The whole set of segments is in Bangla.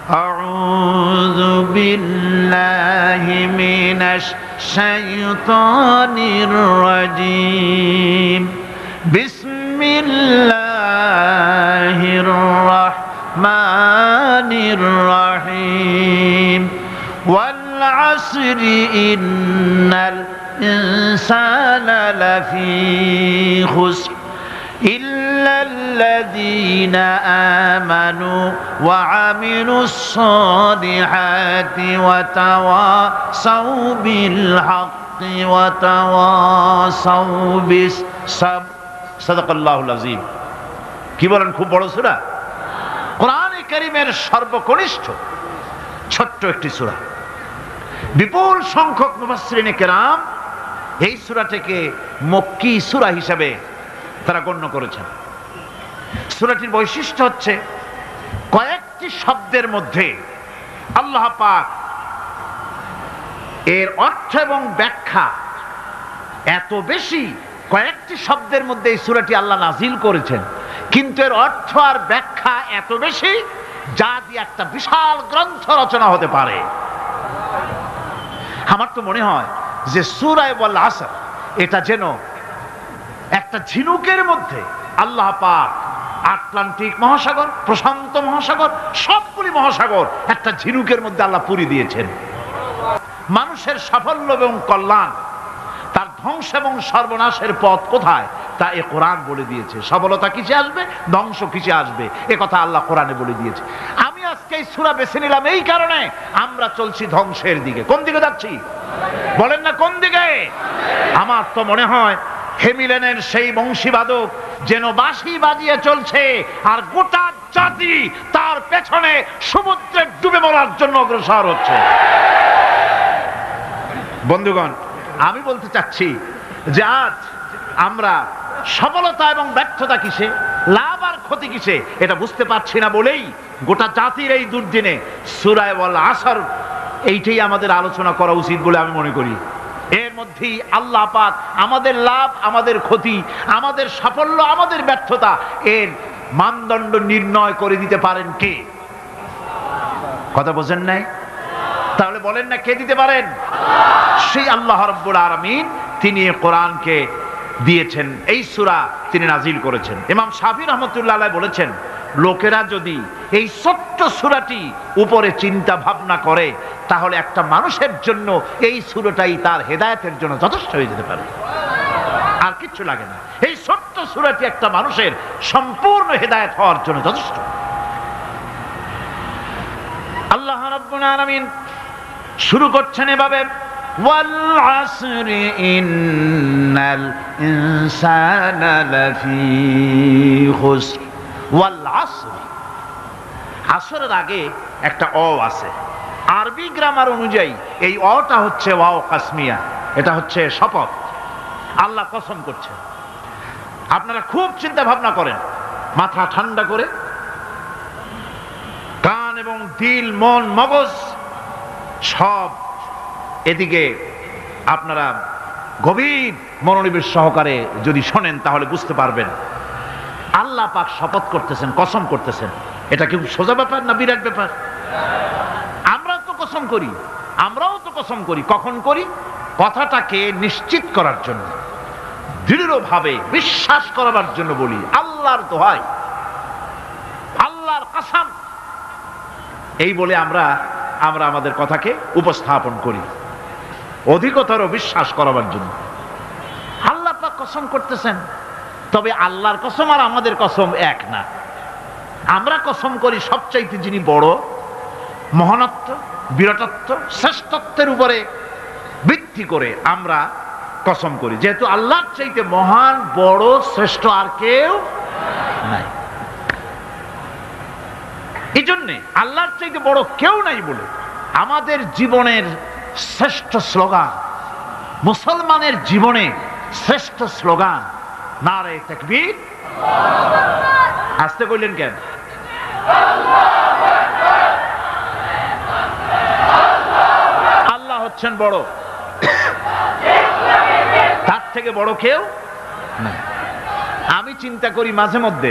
আউযু বিল্লাহি মিনাশ শাইতানির রাজীম বিসমিল্লাহির রাহমানির রাহিম ওয়াল আসরি ইন্নাল ইনসানা লাফি খুসর إلا الذين آمنوا وعملوا الصالحات وتواصوا بالحق وتواصوا بالصبر صدق الله العظيم কি বলেন খুব বড় সূরা কোরআনে কারীমের সর্বকনিষ্ঠ ছোট্ট একটি সূরা বিপুল সংখ্যক মুফাসসিরিনে কেরাম এই সূরাটিকে মক্কি সূরা হিসেবে তারা গণ্য করেছেন। সূরাটির বৈশিষ্ট্য হচ্ছে কয়েকটি শব্দের মধ্যে আল্লাহ পাক এর অর্থ এবং ব্যাখ্যা এত বেশি, কয়েকটি শব্দের মধ্যে এই সূরাটি আল্লাহ নাজিল করেছেন, কিন্তু এর অর্থ আর ব্যাখ্যা এত বেশি যা দিয়ে একটা বিশাল গ্রন্থ রচনা হতে পারে। আমার তো মনে হয় যে সূরা ওয়াল আসর এটা যেন একটা ঝিনুকের মধ্যে আল্লাহ পাক আটলান্টিক মহাসাগর, প্রশান্ত মহাসাগর, সবগুলি মহাসাগর একটা ঝিনুকের মধ্যে আল্লাহ পুরি দিয়েছেন। মানুষের সাফল্য এবং কল্যাণ, তার ধ্বংস এবং সর্বনাশের পথ কোথায় তা এ কোরআন বলে দিয়েছে। সফলতা কিসে আসবে, ধ্বংস কিসে আসবে, এ কথা আল্লাহ কোরআনে বলে দিয়েছে। আমি আজকে এই সূরা বেছে নিলাম এই কারণে, আমরা চলছি ধ্বংসের দিকে। কোন দিকে যাচ্ছি বলেন না, কোন দিকে? আমার তো মনে হয় হেমিলেনের সেই বংশীবাদক যেন বাঁশি বাজিয়ে চলছে, আর গোটা জাতি তার পেছনে সমুদ্রে ডুবে মরার জন্য অগ্রসর হচ্ছে। বন্ধুগণ, আমি বলতে চাচ্ছি যে আজ আমরা সফলতা এবং ব্যর্থতা কিসে, লাভ আর ক্ষতি কিসে এটা বুঝতে পারছি না বলেই গোটা জাতির এই দুর্দিনে সূরা ওয়াল আসর এইটাই আমাদের আলোচনা করা উচিত বলে আমি মনে করি। এর মধ্যেই আল্লাহ পাক আমাদের লাভ, আমাদের ক্ষতি, আমাদের সাফল্য, আমাদের ব্যর্থতা এর মানদণ্ড নির্ণয় করে দিতে পারেন কে? কথা বোঝেন নাই? তাহলে বলেন না কে দিতে পারেন? সেই আল্লাহ রাব্বুল আলামিন, তিনি এই কোরআনকে দিয়েছেন, এই সূরা তিনি নাজিল করেছেন। ইমাম শাফি রাহমাতুল্লাহ আলাইহি বলেছেন, লোকেরা যদি এই ছোট্ট সূরাটি উপরে চিন্তা ভাবনা করে তাহলে একটা মানুষের জন্য এই সূরাটাই তার হেদায়েতের জন্য যথেষ্ট হয়ে যেতে পারে, আর কিচ্ছু লাগে না। এই ছোট্ট সূরাটি একটা মানুষের সম্পূর্ণ হেদায়েত হওয়ার জন্য যথেষ্ট। আল্লাহ রাব্বুল আলামিন শুরু করছেন এভাবে, ওয়াল আসরি ইন্নাল ইনসানা লাফি খুসর। ওয়াল আসরি, আসরের আগে একটা অ আছে। আরবি গ্রামার অনুযায়ী এই অটা হচ্ছে ওয়াও কাসমিয়া, এটা হচ্ছে শপথ। আল্লাহ কসম করছে। আপনারা খুব চিন্তা ভাবনা করেন, মাথা ঠান্ডা করে, কান এবং দিল, মন, মগজ সব এদিকে আপনারা গভীর মনোনিবেশ সহকারে যদি শোনেন তাহলে বুঝতে পারবেন আল্লাহ পাক শপথ করতেছেন, কসম করতেছেন। এটা কি সোজা ব্যাপার না বিরাট ব্যাপার? আমরাও তো কসম করি। কখন করি? কথাটাকে নিশ্চিত করার জন্য, দৃঢ়ভাবে বিশ্বাস করার জন্য বলি, আল্লাহর দোহাই, আল্লাহর কসম, এই বলে আমরা আমাদের কথাকে উপস্থাপন করি, অধিকতর বিশ্বাস করার জন্য। আল্লাহ পাক কসম করতেছেন, তবে আল্লাহর কসম আর আমাদের কসম এক না। আমরা কসম করি সবচাইতে যিনি বড়, মহানত্ব, বিরাটত্ব, শ্রেষ্ঠত্বের উপরে ভিত্তি করে আমরা কসম করি, যেহেতু আল্লাহর চাইতে মহান, বড়, শ্রেষ্ঠ আর কেউ নাই। এই জন্যে আল্লাহর চাইতে বড় কেউ নাই বলে আমাদের জীবনের শ্রেষ্ঠ স্লোগান, মুসলমানের জীবনে শ্রেষ্ঠ স্লোগান নারে তাকবীর। আসতে কইলেন কেন? আল্লাহ হচ্ছেন বড়, তার থেকে বড় কেউ না। আমি চিন্তা করি মাঝে মধ্যে,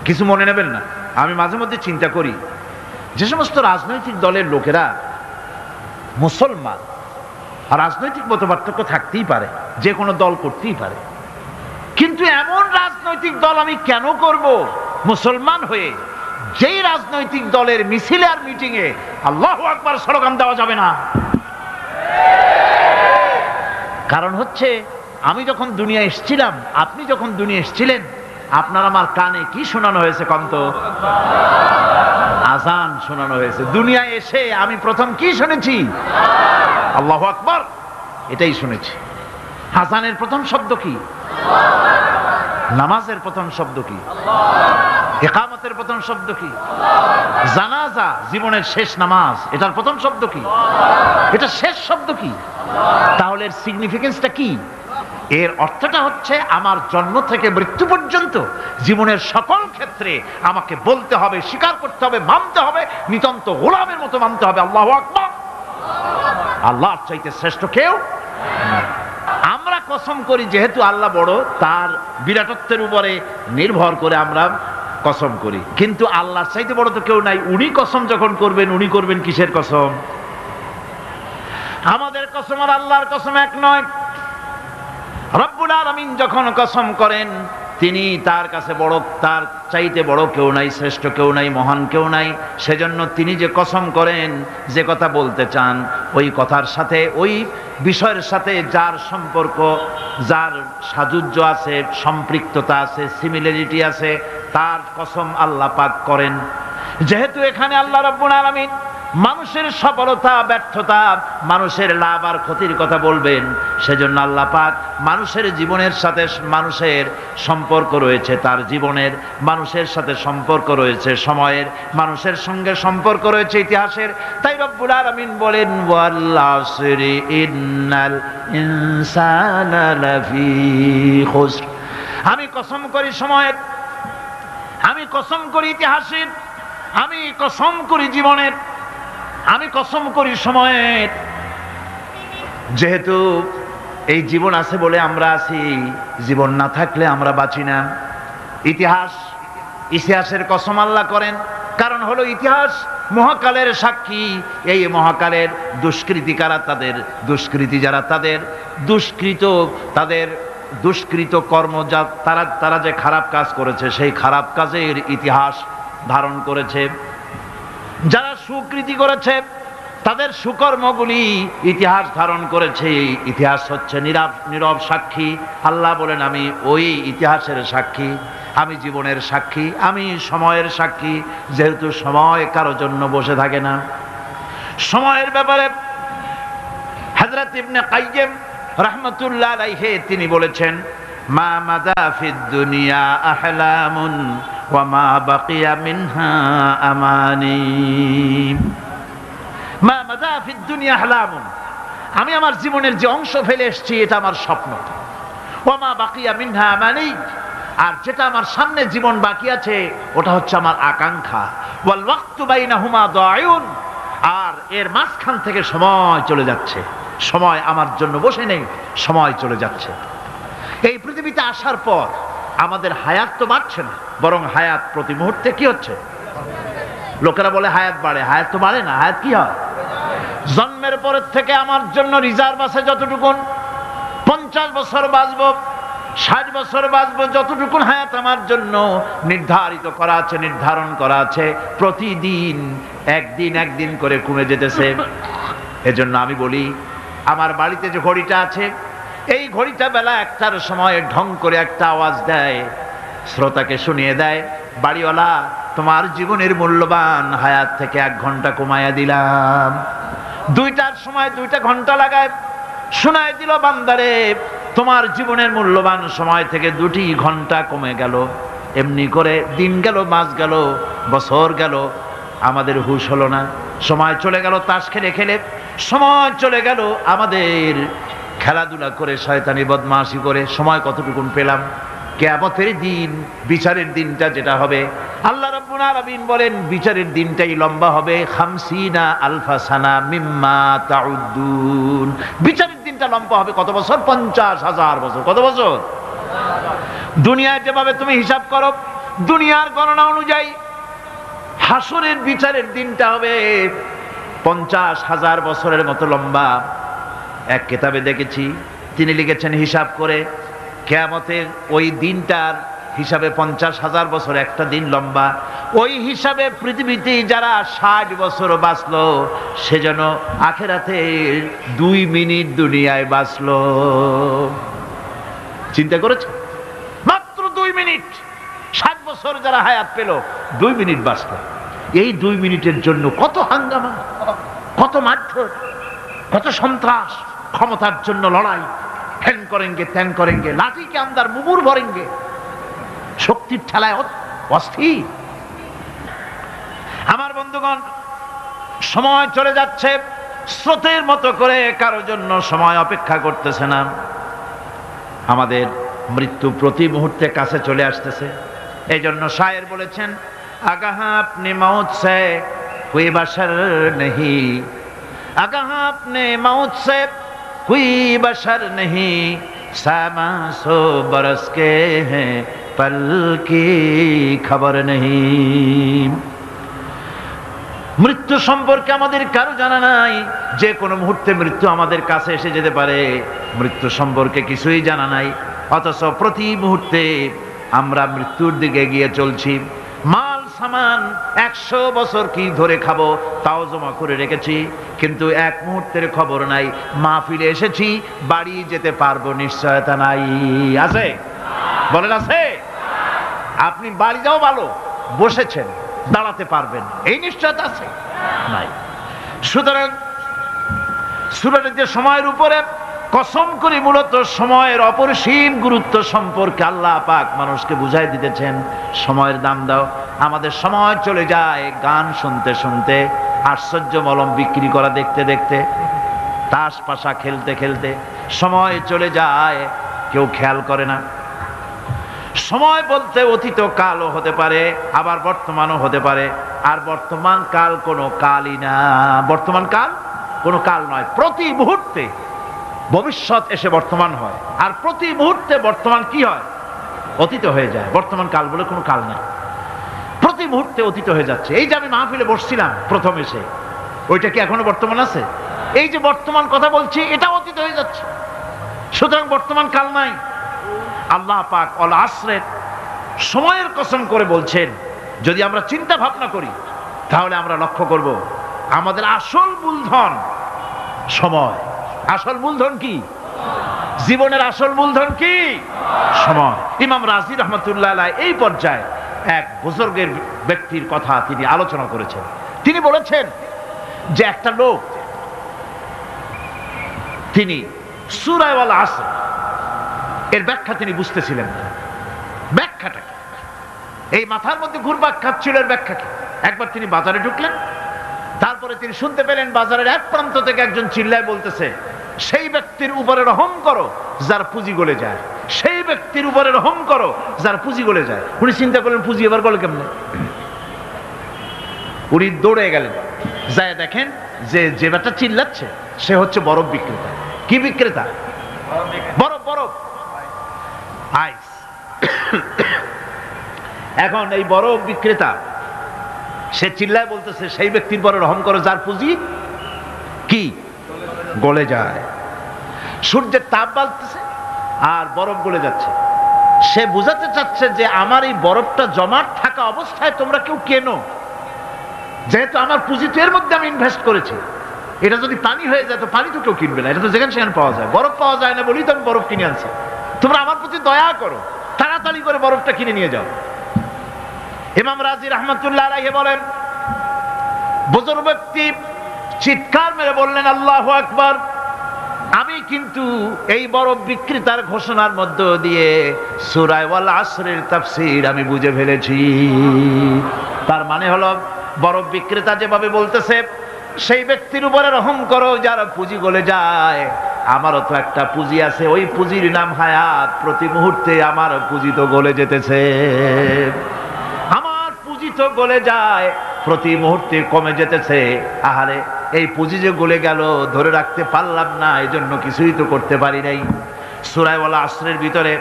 কিছু মনে নেবেন না, আমি মাঝে মধ্যে চিন্তা করি যে সমস্ত রাজনৈতিক দলের লোকেরা মুসলমান, রাজনৈতিক মতপার্থক্য থাকতেই পারে, যে কোনো দল করতেই পারে, কিন্তু এমন রাজনৈতিক দল আমি কেন করব মুসলমান হয়ে যেই রাজনৈতিক দলের মিছিলে আর মিটিং এ আল্লাহু আকবার স্লোগান দেওয়া যাবে না? কারণ হচ্ছে আমি যখন দুনিয়া এসেছিলাম, আপনি যখন দুনিয়া এসেছিলেন, আপনার আমার কানে কি শোনানো হয়েছে? কন্ত আজান শোনানো হয়েছে। দুনিয়ায় এসে আমি প্রথম কি শুনেছি? আল্লাহু আকবার, এটাই শুনেছি। আজানের প্রথম শব্দ কি? নামাজের প্রথম শব্দ কি? ইকামতের প্রথম শব্দ কি? জানাজা, জীবনের শেষ নামাজ, এটার প্রথম শব্দ কি? এটা শেষ শব্দ কি? তাহলে এর সিগনিফিকেন্সটা কি? এর অর্থটা হচ্ছে আমার জন্ম থেকে মৃত্যু পর্যন্ত জীবনের সকল ক্ষেত্রে আমাকে বলতে হবে, স্বীকার করতে হবে, মানতে হবে, নিতান্ত গোলামের মতো মানতে হবে আল্লাহু আকবার। আল্লাহর চাইতে শ্রেষ্ঠ কেউ। আমরা কসম করি যেহেতু আল্লাহ বড়, তার বিরাটত্বের উপরে নির্ভর করে আমরা কসম করি, কিন্তু আল্লাহর চাইতে বড় তো কেউ নাই। উনি কসম যখন করবেন, উনি করবেন কিসের কসম? আমাদের কসম আর আল্লাহর কসম এক নয়। রব্বুল আলামিন যখন কসম করেন, তিনি তার কাছে বড়, তার চাইতে বড় কেউ নাই, শ্রেষ্ঠ কেউ নাই, মহান কেউ নাই। সেজন্য তিনি যে কসম করেন, যে কথা বলতে চান, ওই কথার সাথে, ওই বিষয়ের সাথে যার সম্পর্ক, যার সাযুজ্য আছে, সম্পৃক্ততা আছে, সিমিলারিটি আছে, তার কসম আল্লাহ পাক করেন। যেহেতু এখানে আল্লাহ রাব্বুল আলামিন মানুষের সফলতা, ব্যর্থতা, মানুষের লাভ আর ক্ষতির কথা বলবেন, সেজন্য আল্লাহ পাক মানুষের জীবনের সাথে, মানুষের সম্পর্ক রয়েছে তার জীবনের, মানুষের সাথে সম্পর্ক রয়েছে সময়ের, মানুষের সঙ্গে সম্পর্ক রয়েছে ইতিহাসের। তাই রব্বুল আলামিন বলেন, ওয়াল আসরি ইন্নাল ইনসানা লাফি খুসর। আমি কসম করি সময়ের, আমি কসম করি ইতিহাসের, আমি কসম করি জীবনের, আমি কসম করি সময়ের। যেহেতু এই জীবন আছে বলে আমরা আছি, জীবন না থাকলে আমরা বাঁচি না। ইতিহাসের কসম আল্লাহ করেন, কারণ হলো ইতিহাস মহাকালের সাক্ষী। এই মহাকালের দুষ্কৃতিকারা, তাদের দুষ্কৃতি যারা, তাদের দুষ্কৃত কর্ম, যা তারা যে খারাপ কাজ করেছে, সেই খারাপ কাজের ইতিহাস ধারণ করেছে। যারা সুকৃতি করেছে, তাদের সুকর্মগুলি ইতিহাস ধারণ করেছে। ইতিহাস হচ্ছে নীরব সাক্ষী। আল্লাহ বলেন, আমি ওই ইতিহাসের সাক্ষী, আমি জীবনের সাক্ষী, আমি সময়ের সাক্ষী। যেহেতু সময় কারো জন্য বসে থাকে না। সময়ের ব্যাপারে হযরত ইবনে কাইয়্যিম রাহমাতুল্লাহ আলাইহি তিনি বলেছেন, মা মাদা ফিদ দুনিয়া আহলামুন ওয়া মা বাকিয়া মিনহা আমানি। মা মাদা ফিদ দুনিয়া আহলামুন, আমি আমার জীবনের যে অংশ ফেলে এসেছি এটা আমার স্বপ্ন। ওয়া মা বাকিয়া মিনহা আমানি, আর যেটা আমার সামনে জীবন বাকি আছে ওটা হচ্ছে আমার আকাঙ্ক্ষা। ওয়াল ওয়াক্তু বাইনাহুমা দায়ুন, আর এর মাঝখান থেকে সময় চলে যাচ্ছে। সময় আমার জন্য বসে নেই, সময় চলে যাচ্ছে। এই পৃথিবীতে আসার পর আমাদের হায়াত তো বাড়ছে না, বরং হায়াত প্রতি মুহূর্তে কি হচ্ছে? লোকেরা বলে হায়াত বাড়ে, হায়াত তো বাড়ে না। হায়াত কি হয়? জন্মের পরের থেকে আমার জন্য রিজার্ভ আছে যতটুকুন, 50 বছর বাঁচবো, 60 বছর বাঁচবো, যতটুকুন হায়াত আমার জন্য নির্ধারিত করা আছে, নির্ধারণ করা আছে, প্রতিদিন একদিন করে কমে যেতেছে। এজন্য আমি বলি, আমার বাড়িতে যে ঘড়িটা আছে, এই ঘড়িটা বেলা 1টার সময় ঢং করে একটা আওয়াজ দেয়, শ্রোতাকে শুনিয়ে দেয়, বাড়িওয়ালা তোমার জীবনের মূল্যবান হায়াত থেকে 1 ঘন্টা কমায়া দিলাম। 2টার সময় 2টা ঘন্টা লাগায় শোনায় দিল, বান্দারে তোমার জীবনের মূল্যবান সময় থেকে 2টি ঘন্টা কমে গেল। এমনি করে দিন গেল, মাস গেল, বছর গেল, আমাদের হুঁশ হলো না। সময় চলে গেল তাস খেলে খেলে, সময় চলে গেল আমাদের খেলাধুলা করে, শয়তানি বদমাশি করে। সময় কতটুকুন পেলাম? কিয়ামতের দিন, বিচারের দিনটা যেটা হবে, আল্লাহ রাব্বুল আলামিন বলেন বিচারের দিনটাই লম্বা হবে 50 আলফা সানা মিম্মা তাউদ্দুন। বিচারের দিনটা লম্বা হবে কত বছর? 50,000 বছর। কত বছর? দুনিয়ায় যেভাবে তুমি হিসাব করো, দুনিয়ার গণনা অনুযায়ী হাসরের বিচারের দিনটা হবে 50,000 বছরের মতো লম্বা। এক কিতাবে দেখেছি, তিনি লিখেছেন হিসাব করে কিয়ামতের ওই দিনটার হিসাবে 50,000 বছর একটা দিন লম্বা। ওই হিসাবে পৃথিবীতে যারা 60 বছর বাঁচলো, সেজন্য আখেরাতে 2 মিনিট দুনিয়ায় বাঁচলো। চিন্তা করেছে? মাত্র 2 মিনিট। 60 বছর যারা হায়াত পেল, 2 মিনিট বাঁচলো। এই 2 মিনিটের জন্য কত হাঙ্গামা, কত মারধর, কত সন্ত্রাস, ক্ষমতার জন্য লড়াই, ফ্যান করেঙ্গে ত্যান করেঙ্গে, লাঠি কে আন্দার মুগুর ভরেঙ্গে, শক্তির ঠেলায় অস্থির। আমার বন্ধুগণ, সময় চলে যাচ্ছে স্রোতের মতো করে, কারোর জন্য সময় অপেক্ষা করতেছে না। আমাদের মৃত্যু প্রতি মুহূর্তে কাছে চলে আসতেছে। এই জন্য শায়ের বলেছেন, আগাহ আপনি মৌত সে কোই বশর নেহি, আগাহ আপনি মৌত সে কোই বশর নেহি, সামা সো বরস কে হ্যাঁ পল কি খবর নেহি। মৃত্যু সম্পর্কে আমাদের কারো জানা নাই, যে কোনো মুহূর্তে মৃত্যু আমাদের কাছে এসে যেতে পারে। মৃত্যু সম্পর্কে কিছুই জানা নাই, অথচ প্রতি মুহূর্তে আমরা মৃত্যুর দিকে এগিয়ে চলছি। মাল সামান 100 বছর কি ধরে খাবো তাও জমা করে রেখেছি, কিন্তু এক মুহূর্তের খবর নাই। মাহফিলে এসেছি, বাড়ি যেতে পারবো নিশ্চয়তা নাই। আছে? বলেন আছে? আপনি বাড়ি যাও ভালো, বসেছেন, দাঁড়াতে পারবেন, এই নিশ্চয়তা আছে? নাই। সুতরাং সূরার যে সময়ের উপরে কসম করে মূলত সময়ের অপরিসীম গুরুত্ব সম্পর্কে আল্লাহ পাক মানুষকে বুঝাই দিতেছেন। সময়ের দাম দাও। আমাদের সময় চলে যায় গান শুনতে শুনতে, আশ্চর্য মলম বিক্রি করা দেখতে দেখতে, তাস পাশা খেলতে খেলতে সময় চলে যায়, কেউ খেয়াল করে না। সময় বলতে অতীত কালও হতে পারে, আবার বর্তমানও হতে পারে। আর বর্তমান কাল কোনো কালই না। বর্তমান কাল কোনো কাল নয়। প্রতি মুহূর্তে ভবিষ্যৎ এসে বর্তমান হয়, আর প্রতি মুহূর্তে বর্তমান কি হয়? অতীত হয়ে যায়। বর্তমান কাল বলে কোনো কাল নাই, প্রতি মুহূর্তে অতীত হয়ে যাচ্ছে। এই যে আমি মাহফিলে বসছিলাম প্রথম এসে, ওইটা কি এখনো বর্তমান আছে? এই যে বর্তমান কথা বলছি, এটা অতীত হয়ে যাচ্ছে। সুতরাং বর্তমান কাল নাই। আল্লাহ পাক অল আসরের সময়ের কসম করে বলছেন। যদি আমরা চিন্তা ভাবনা করি তাহলে আমরা লক্ষ্য করব আমাদের আসল মূলধন সময়। আসল মূলধন কি? জীবনের আসল মূলধন কি? সময়। ইমাম রাজি রহমতুল্লাহ আলাইহি এই পর্যায়ে এক বুজুর্গের ব্যক্তির কথা তিনি আলোচনা করেছেন। তিনি বলেছেন যে একটা লোক, তিনি সূরা আল আসর এর ব্যাখ্যা তিনি বুঝতেছিলেন না। ব্যাখ্যাটা কি? এই মাথার মধ্যে ঘুরপাক খাচ্ছিল এর ব্যাখ্যা কি? একবার তিনি বাজারে ঢুকলেন, তারপরে তিনি শুনতে পেলেন বাজারের এক প্রান্ত থেকে একজন চিল্লায় বলতেছে, সেই ব্যক্তির উপরে রহম করো যার পুঁজি গলে যায়, সেই ব্যক্তির উপরে রহম করো যার পুঁজি গলে যায়। উনি চিন্তা করলেন পুঁজি এবার গলে কেমনে? উনি দৌড়ে গেলেন, যায় দেখেন যে যে ব্যাটা চিল্লাচ্ছে সে হচ্ছে বরফ বিক্রেতা। কি বিক্রেতা? বরফ। বরফ, আইস। এখন এই বরফ বিক্রেতা সে চিল্লায় বলতেছে, সেই ব্যক্তির পরে রহম করো যার পুঁজি কি গলে যায়। সূর্যের তাপ বাড়তেছে আর বরফ গলে যাচ্ছে। সে বুঝাতে চাচ্ছে যে আমার এই বরফটা জমাট থাকা অবস্থায় তোমরা কেউ কেনো, যেহেতু আমার পুঁজি তো এর মধ্যে আমি ইনভেস্ট করেছি। এটা যদি পানি হয়ে যায় তো পানি তো কেউ কিনবে না, এটা তো যেখানে সেখানে পাওয়া যায়। বরফ পাওয়া যায় না বলেই তো আমি বরফ কিনে আনছি। তোমরা আমার প্রতি দয়া করো, তাড়াতাড়ি করে বরফটা কিনে নিয়ে যাও। ইমাম রাজি রহমতুল্লাহ আলাইহি বলেন, বুজুর্গ ব্যক্তি চিৎকার মেরে বললেন, আল্লাহু আকবার, আমি কিন্তু এই বরফ বিক্রেতার ঘোষণার মধ্য দিয়ে সূরা আল আসরের তাফসীর আমি বুঝে ফেলেছি। তার মানে হলো বরফ বিক্রেতা যেভাবে বলতেছে সেই ব্যক্তির উপরে রহম করো যার পুঁজি গলে যায়, আমারও তো একটা পুঁজি আছে, ওই পুঁজির নাম হায়াত। প্রতি মুহূর্তে আমার পুঁজি তো গলে যেতেছে, আমার পুঁজি তো গলে যায়, প্রতি মুহূর্তে কমে যেতেছে। আহারে, এই পুঁজি যে গলে গেল ধরে রাখতে পারলাম না, এই জন্য কিছুই তো করতে পারি নাই। সূরা আল আসরের ভিতরে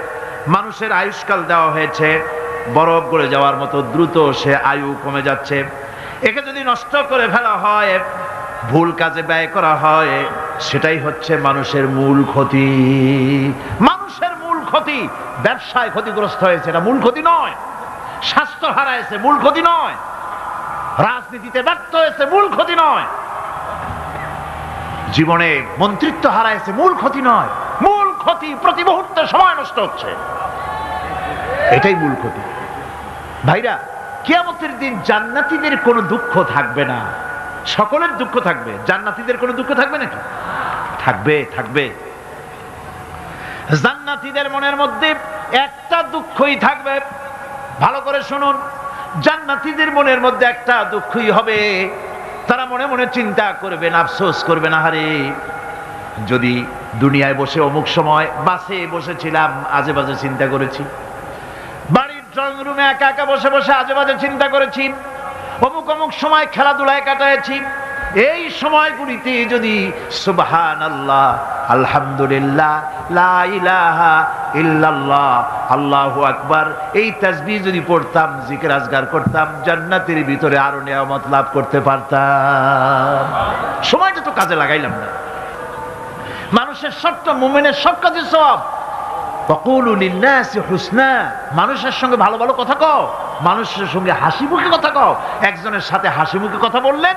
মানুষের আয়ুষ্কাল দেওয়া হয়েছে, বরফ গলে যাওয়ার মতো দ্রুত সে আয়ু কমে যাচ্ছে। একে যদি নষ্ট করে ফেলা হয়, ভুল কাজে ব্যয় করা হয়, সেটাই হচ্ছে মানুষের মূল ক্ষতি। মানুষের মূল ক্ষতি। ব্যবসায় ক্ষতিগ্রস্ত হয়েছে, এটা মূল ক্ষতি নয়। স্বাস্থ্য হারাইছে, মূল ক্ষতি নয়। রাজনীতিতে ব্যর্থ হয়েছে, মূল ক্ষতি নয়। জীবনে মন্ত্রিত্ব হারাইছে, মূল ক্ষতি নয়। মূল ক্ষতি প্রতি মুহূর্তে সময় নষ্ট হচ্ছে, এটাই মূল ক্ষতি। ভাইরা, কিয়ামতের দিন জান্নাতীদের কোনো দুঃখ থাকবে না, সকলের দুঃখ থাকবে। জান্নাতীদের কোনো দুঃখ থাকবে নাকি? থাকবে, থাকবে। জান্নাতীদের মনের মধ্যে একটা দুঃখই থাকবে। ভালো করে শুনুন, জান্নাতীদের মনের মধ্যে একটা দুঃখই হবে। তারা মনে মনে চিন্তা করবেন, আফসোস করবেন, আহারে যদি দুনিয়ায় বসে অমুক সময় বাসে বসেছিলাম, আজে বাজে চিন্তা করেছি, বাড়ির ড্রয়িং রুমে একা একা বসে বসে আজে বাজে চিন্তা করেছি, অমুক অমুক সময় খেলাধুলায় কাটাইছি, এই সময়গুলিতে যদি সুবহানাল্লাহ, আলহামদুলিল্লাহ, লা ইলাহা ইল্লাল্লাহ, আল্লাহু আকবার, এই তাসবিহ যদি পড়তাম, জিকির আজগার করতাম, জান্নাতের ভিতরে আরো নিয়ামত লাভ করতে পারতাম। সময়টা তো কাজে লাগাইলাম না। মানুষের সবটা, মুমিনের সব কাজে সওয়াব। ওয়াকুলু লিন্নাসি হুসনা, মানুষের সঙ্গে ভালো ভালো কথা কও, মানুষের সঙ্গে হাসি মুখে কথা কও। একজনের সাথে হাসি মুখে কথা বললেন,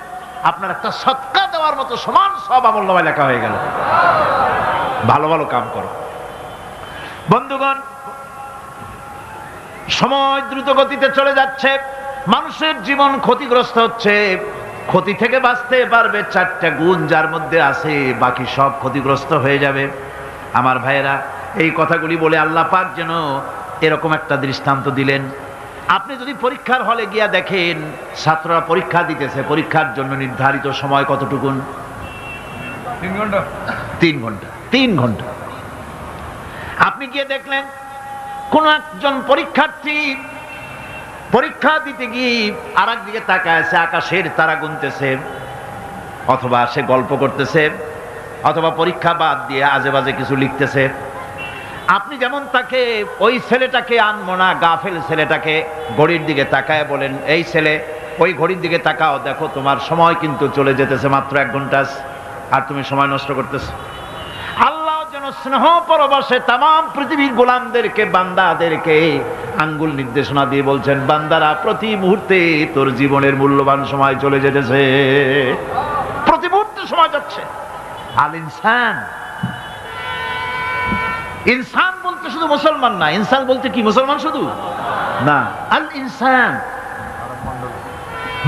আপনার একটা সদকা দেওয়ার মতো সমান সওয়াব আমলনামায় লেখা হয়ে গেল। ভালো ভালো কাম করো। বন্ধুগণ, সময় দ্রুত গতিতে চলে যাচ্ছে, মানুষের জীবন ক্ষতিগ্রস্ত হচ্ছে। ক্ষতি থেকে বাঁচতে পারবে চারটা গুণ যার মধ্যে আছে, বাকি সব ক্ষতিগ্রস্ত হয়ে যাবে। আমার ভাইয়েরা, এই কথাগুলি বলে আল্লাহ পাক যেন এরকম একটা দৃষ্টান্ত দিলেন। আপনি যদি পরীক্ষার হলে গিয়া দেখেন, ছাত্ররা পরীক্ষা দিতেছে, পরীক্ষার জন্য নির্ধারিত সময় কতটুকুন? 3 ঘন্টা। 3 ঘন্টা। 3 ঘন্টা। আপনি গিয়ে দেখলেন কোন একজন পরীক্ষার্থী পরীক্ষা দিতে গিয়ে আর একদিকে তাকায় আছে, আকাশের তারা গুনতেছে, অথবা সে গল্প করতেছে, অথবা পরীক্ষা বাদ দিয়ে আজে বাজে কিছু লিখতেছে। আপনি যেমন তাকে, ওই ছেলেটাকে আনবো না, গাফেল ছেলেটাকে ঘড়ির দিকে তাকায় বলেন, এই ছেলে ওই ঘড়ির দিকে তাকাও, দেখো তোমার সময় কিন্তু চলে যেতেছে, মাত্র 1 ঘন্টা, আর তুমি সময় নষ্ট করতেছো। আল্লাহ যেন স্নেহ পরবশে তামাম পৃথিবীর গোলামদেরকে, বান্দাদেরকে আঙ্গুল নির্দেশনা দিয়ে বলছেন, বান্দারা প্রতি মুহূর্তে তোর জীবনের মূল্যবান সময় চলে যেতেছে, প্রতি মুহূর্তে সময় যাচ্ছে। আল ইনসান, ইনসান বলতে শুধু মুসলমান না, ইনসান বলতে কি মুসলমান শুধু না, আল ইনসান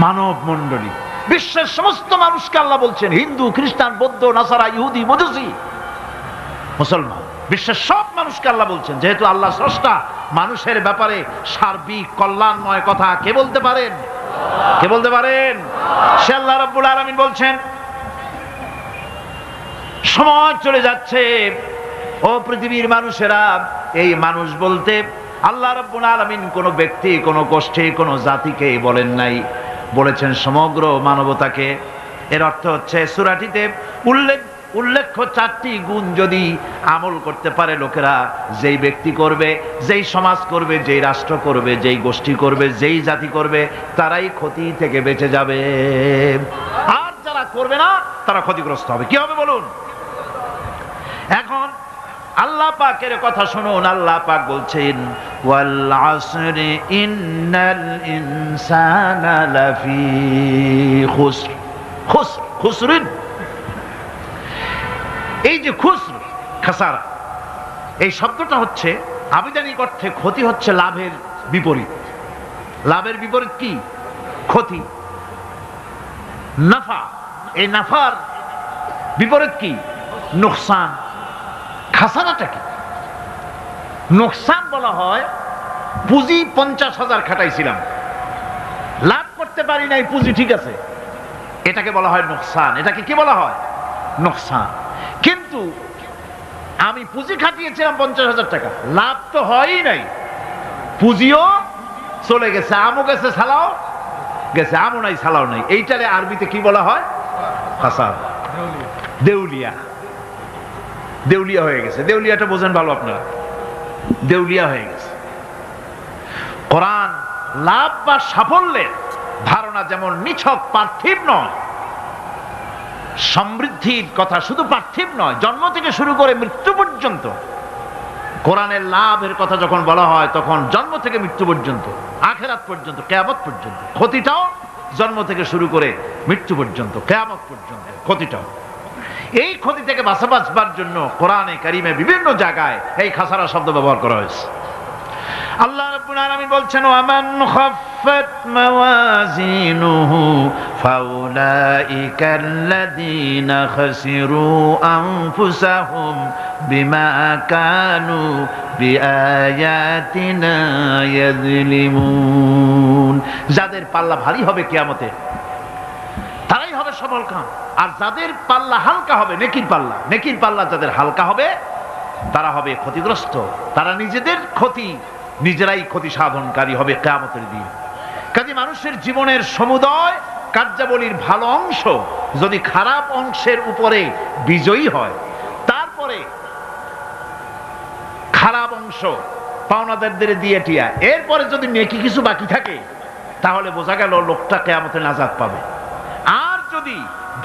মানব মণ্ডলী, বিশ্বের সমস্ত মানুষকে আল্লাহ বলছেন, হিন্দু, খ্রিস্টান, বৌদ্ধ, নাসারা, ইহুদি, মজুসি, মুসলমান, বিশ্বের সব মানুষকে আল্লাহ বলছেন। যেহেতু আল্লাহ স্রষ্টা, মানুষের ব্যাপারে সার্বিক কল্যাণময় কথা কে বলতে পারেন? কে বলতে পারেন? সে আল্লাহ রাব্বুল আলামিন বলছেন, সময় চলে যাচ্ছে, ও পৃথিবীর মানুষেরা। এই মানুষ বলতে আল্লাহ রাব্বুল আলামিন কোন ব্যক্তি, কোন গোষ্ঠী, কোন জাতিকে বলেন নাই, বলেছেন সমগ্র মানবতাকে। এর অর্থ হচ্ছে সূরাটিতে উল্লেখ্য 4টি গুণ যদি আমল করতে পারে লোকেরা, যেই ব্যক্তি করবে, যেই সমাজ করবে, যেই রাষ্ট্র করবে, যেই গোষ্ঠী করবে, যেই জাতি করবে, তারাই ক্ষতি থেকে বেঁচে যাবে। আর যারা করবে না, তারা ক্ষতিগ্রস্ত হবে। কি হবে বলুন? এখন আল্লাহ পাকের কথা শুনুন। আল্লাহ পাক বলছেন, ওয়াল আসরি ইন্নাল ইনসানা লাফি খুসর। খুসরিন, এই যে খুসর, খাসারা, এই শব্দটা হচ্ছে আবিধানিক অর্থে ক্ষতি, হচ্ছে লাভের বিপরীত। লাভের বিপরীত কি? ক্ষতি। নাফা, এই নাফার বিপরীত কি? নোকসান। খাসারাটা কি? নোকসান বলা হয় পুঁজি 50,000 খাটাইছিলাম, লাভ করতে পারি নাই, পুঁজি ঠিক আছে, এটাকে বলা হয় নোকসান। এটাকে কি বলা হয়? নোকসান। কিন্তু আমি পুঁজি খাটিয়েছিলাম 50,000 টাকা, লাভ তো হয়ই নাই, পুঁজিও চলে গেছে, আমও গেছে, সালাও গেছে, আমও নাই, সালাও নাই। এইটারে আরবিতে কি বলা হয়? খাসার। দেউলিয়া। দেউলিয়া হয়ে গেছে। দেউলিয়াটা বোঝেন ভালো আপনারা, দেউলিয়া হয়ে গেছে। কোরআন লাভ বা সাফল্যের ধারণা যেমন নিছক পার্থিব নয়, সমৃদ্ধির কথা শুধু পার্থিব নয়, জন্ম থেকে শুরু করে মৃত্যু পর্যন্ত। কোরআনের লাভের কথা যখন বলা হয় তখন জন্ম থেকে মৃত্যু পর্যন্ত, আখিরাত পর্যন্ত, কিয়ামত পর্যন্ত। ক্ষতিটাও জন্ম থেকে শুরু করে মৃত্যু পর্যন্ত, কিয়ামত পর্যন্ত ক্ষতিটাও। এই ক্ষতি থেকে বাঁচাবার জন্য কোরআনে কারিমে বিভিন্ন জায়গায় এই খাসারা শব্দ ব্যবহার করা হয়েছে। আল্লাহ রাব্বুল আলামিন বলছেন, ওয়ামান খাফফাত মাওয়াজিনুহু ফাউলাইকাল্লাযীনা খাসিরু আনফুসাহুম বিমা কানু বিআয়াতিনা ইয়াযলিমুন। যাদের পাল্লা ভারী হবে কিয়ামতে তারাই হবে সফলকাম, আর যাদের পাল্লা হালকা হবে, নেকির পাল্লা যাদের হালকা হবে তারা হবে ক্ষতিগ্রস্ত। তারা নিজেরাই ক্ষতি সাধনকারী হবে কিয়ামতের দিন। কাজে মানুষের জীবনের সমুদয় কার্যাবলীর ভালো অংশ যদি খারাপ অংশের উপরে বিজয়ী হয়, তারপরে খারাপ অংশ পাওনাদারদের দিয়ে টিয়া, এরপরে যদি নেকি কিছু বাকি থাকে তাহলে বোঝা গেল লোকটা কিয়ামতে নাজাত পাবে। আর যদি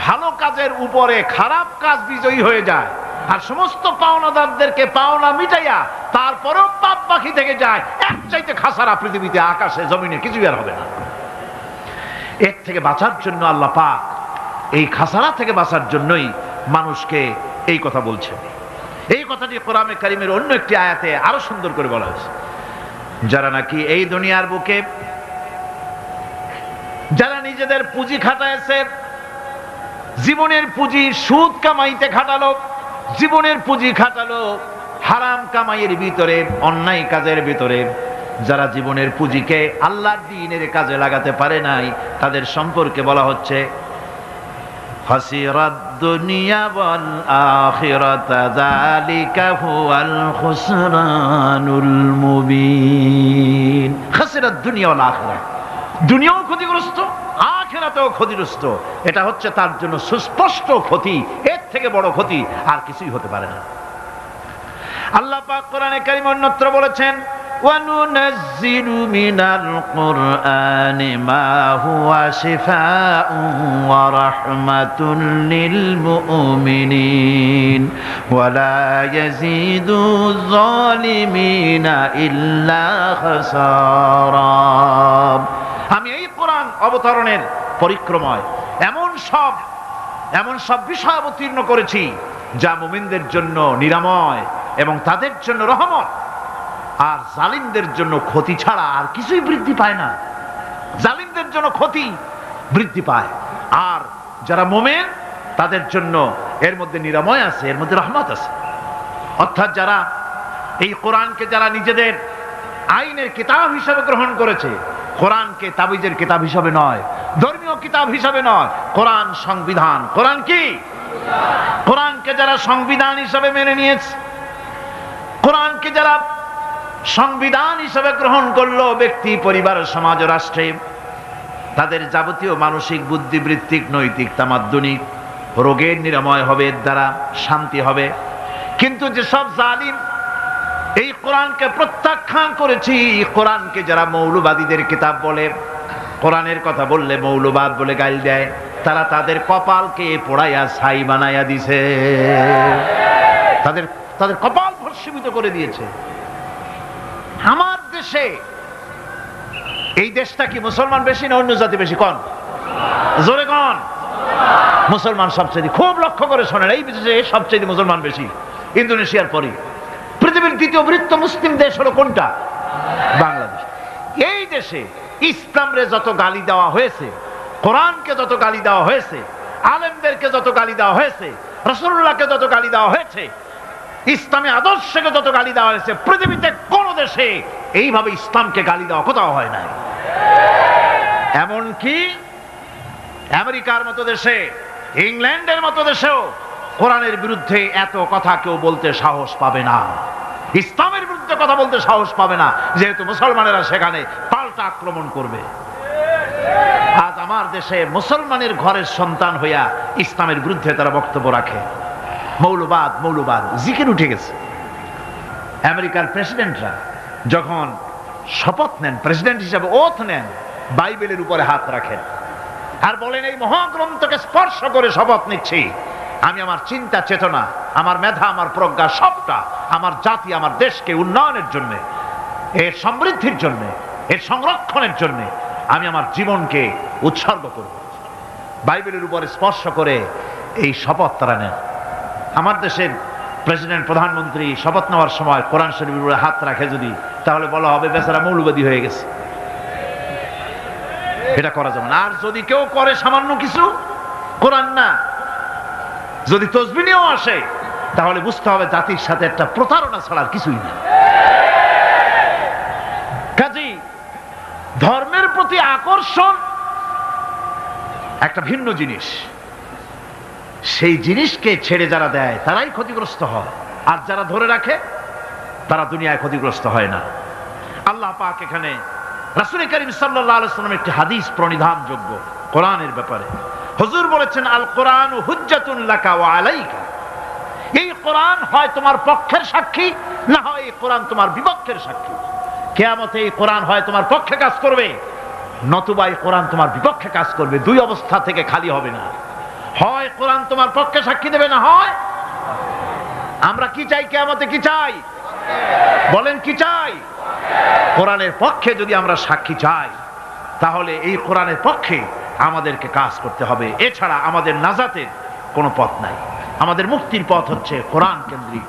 ভালো কাজের উপরে খারাপ কাজ বিজয়ী হয়ে যায় আর সমস্ত পাওনাদারদেরকে পাওনা মিটাইয়া তারপরেও পাপ বাকি থেকে যায়, এক চাইতে খাসারা পৃথিবীতে আকাশে জমিনে কিছু আর হবে না। এর থেকে বাঁচার জন্য আল্লাহ পাক, এই খাসারা থেকে বাঁচার জন্যই মানুষকে এই কথা বলছে। এই কথাটি কোরআনে কারিমের অন্য একটি আয়াতে আরো সুন্দর করে বলা হয়েছে, যারা নাকি এই দুনিয়ার বুকে যারা নিজেদের পুঁজি খাটাইছে, জীবনের পুঁজি সুদ কামাইতে খাটালো, জীবনের পুঁজি খাটালো হারাম কামাইয়ের ভিতরে, অন্যায় কাজের ভিতরে, যারা জীবনের পুঁজিকে আল্লাহর দ্বীনের কাজে লাগাতে পারে নাই, তাদের সম্পর্কে বলা হচ্ছে খাসিরাদ দুনিয়া ওয়াল আখিরাতা যালিকা হুয়াল খুসরানুল মুবিন। খাসিরাদ দুনিয়া ওয়াল আখিরাত, দুনিয়াও ক্ষতিগ্রস্ত, আখিরাতেও ক্ষতিগ্রস্ত। এটা হচ্ছে তার জন্য সুস্পষ্ট ক্ষতি, এর থেকে বড় ক্ষতি আর কিছুই হতে পারে না। আল্লাহ পাক কোরআনে কারীম অন্যত্র বলেছেন, وَنُنَزِّلُ مِنَ الْقُرْآنِ مَا هُوَ شِفَاءٌ وَرَحْمَةٌ لِلْمُؤْمِنِينَ وَلَا يَزِيدُ الظَّالِمِينَ إِلَّا خَسَارًا। আমি এই কোরআন অবতরণের পরিক্রমায় এমন সব বিষয় অবতীর্ণ করেছি যা মুমিনদের জন্য নিরাময় এবং তাদের জন্য রহমত, আর জালিমদের জন্য ক্ষতি ছাড়া আর কিছুই বৃদ্ধি পায় না। জালিমদের জন্য ক্ষতি বৃদ্ধি পায়, আর যারা মুমিন তাদের জন্য এর মধ্যে নিরাময় আছে, এর মধ্যে রহমত আছে। অর্থাৎ যারা এই কোরআনকে যারা নিজেদের আইনের কিতাব হিসেবে গ্রহণ করেছে, কোরআনকে তাবিজের কিতাব হিসাবে নয়, ধর্মীয় কিতাব হিসাবে নয়, কোরআন সংবিধান। কোরআন কি? কোরআনকে যারা সংবিধান হিসাবে মেনে নিয়েছে, কোরআনকে যারা সংবিধান হিসাবে গ্রহণ করলো, ব্যক্তি, পরিবার, সমাজ, রাষ্ট্রে, তাদের যাবতীয় মানসিক, বুদ্ধিবৃত্তিক, নৈতিক, তামাদ্দুনিক রোগের নিরাময় হবে, এর দ্বারা শান্তি হবে। কিন্তু যেসব জালিম এই কোরআনকে প্রত্যাখ্যান করেছি, কোরআনকে যারা মৌলবাদীদের কিতাব বলে, কোরআনের কথা বললে মৌলবাদ বলে গাইল দেয়, তারা তাদের কপালকে পোড়াইয়া ছাই বানাইয়া দিছে, তাদের কপাল ভস্মীভূত করে দিয়েছে। আমার দেশে, এই দেশটা কি মুসলমান বেশি না অন্য জাতি বেশি? কোন? জোরে কোন? মুসলমান সবচেয়ে। খুব লক্ষ্য করে শোনেন, এই দেশে সবচেয়ে মুসলমান বেশি, ইন্দোনেশিয়ার পরে। পৃথিবীর দ্বিতীয় বৃহত্তম মুসলিম দেশ হলো কোনটা? বাংলাদেশ। এই দেশে ইসলামরে যত গালি দেওয়া হয়েছে, কোরআনকে যত গালি দেওয়া হয়েছে, আলেমদেরকে যত গালি দেওয়া হয়েছে, রাসূলুল্লাহকে যত গালি দেওয়া হয়েছে, ইসলামী আদর্শকে যত গালি দেওয়া হয়েছে, পৃথিবীতে কোন দেশে এইভাবে ইসলামকে গালি দেওয়া কোথাও হয় নাই। এমনকি আমেরিকার মতো দেশে, ইংল্যান্ডের মতো দেশেও কোরআনের বিরুদ্ধে এত কথা কেউ বলতে সাহস পাবে না, ইসলামের বিরুদ্ধে কথা বলতে সাহস পাবে না, যেহেতু মুসলমানেরা সেখানে পাল্টা আক্রমণ করবে। আজ আমার দেশে মুসলমানের ঘরের সন্তান হইয়া ইসলামের বিরুদ্ধে তারা বক্তব্য রাখে। মৌলবাদ জিকির উঠে গেছে। আমেরিকার প্রেসিডেন্টরা যখন শপথ নেন, প্রেসিডেন্ট হিসাবে ওথ নেন, বাইবেলের উপরে হাত রাখেন আর বলেন, এই মহাগ্রন্থকে স্পর্শ করে শপথ নিচ্ছি, আমি আমার চিন্তা চেতনা, আমার মেধা, আমার প্রজ্ঞা সবটা আমার জাতি, আমার দেশকে উন্নয়নের জন্য, এর সমৃদ্ধির জন্য, এর সংরক্ষণের জন্য আমি আমার জীবনকে উৎসর্গ করব। বাইবেলের উপরে স্পর্শ করে এই শপথ তারা নেন। আমার দেশের প্রেসিডেন্ট, প্রধানমন্ত্রী শপথ নেওয়ার সময় কোরআন শরীফের উপরে হাত রাখে যদি, তাহলে বলা হবে বেচারা মৌলবাদী হয়ে গেছে। এটা করা যাবে না। আর যদি কেউ করে সামান্য কিছু, কোরআন না, যদি তসবিহ নিয়েও আসে, তাহলে বুঝতে হবে জাতির সাথে একটা প্রতারণা ছাড়া আর কিছুই না। কাজেই ধর্মের প্রতি আকর্ষণ একটা ভিন্ন জিনিস, সেই জিনিসকে ছেড়ে যারা দেয় তারাই ক্ষতিগ্রস্ত হয়, আর যারা ধরে রাখে তারা দুনিয়ায় ক্ষতিগ্রস্ত হয় না। আল্লাহ পাক এখানে রাসূল করিম সাল্লাল্লাহু আলাইহি ওয়াসাল্লাম একটি হাদিস প্রণিধানযোগ্য কোরআনের ব্যাপারে। হুজুর বলেছেন, আল কোরআন হুজ্জাতুন লাকা ওয়া আলাইকা। এই কোরআন হয় তোমার পক্ষের সাক্ষী, না হয় এই কোরআন তোমার বিপক্ষের সাক্ষী। কিয়ামতে এই কোরআন হয় তোমার পক্ষে কাজ করবে, নতুবা এই কোরআন তোমার বিপক্ষে কাজ করবে। দুই অবস্থা থেকে খালি হবে না। হয় কোরআন তোমার পক্ষে সাক্ষী দেবে, না হয় আমরা কি চাই? কিয়ামতে কি চাই? বলেন কি চাই? কোরআনের পক্ষে যদি আমরা সাক্ষী চাই, তাহলে এই কোরআনের পক্ষে আমাদেরকে কাজ করতে হবে। এছাড়া আমাদের নাজাতের কোনো পথ নাই। আমাদের মুক্তির পথ হচ্ছে কোরআন কেন্দ্রিক,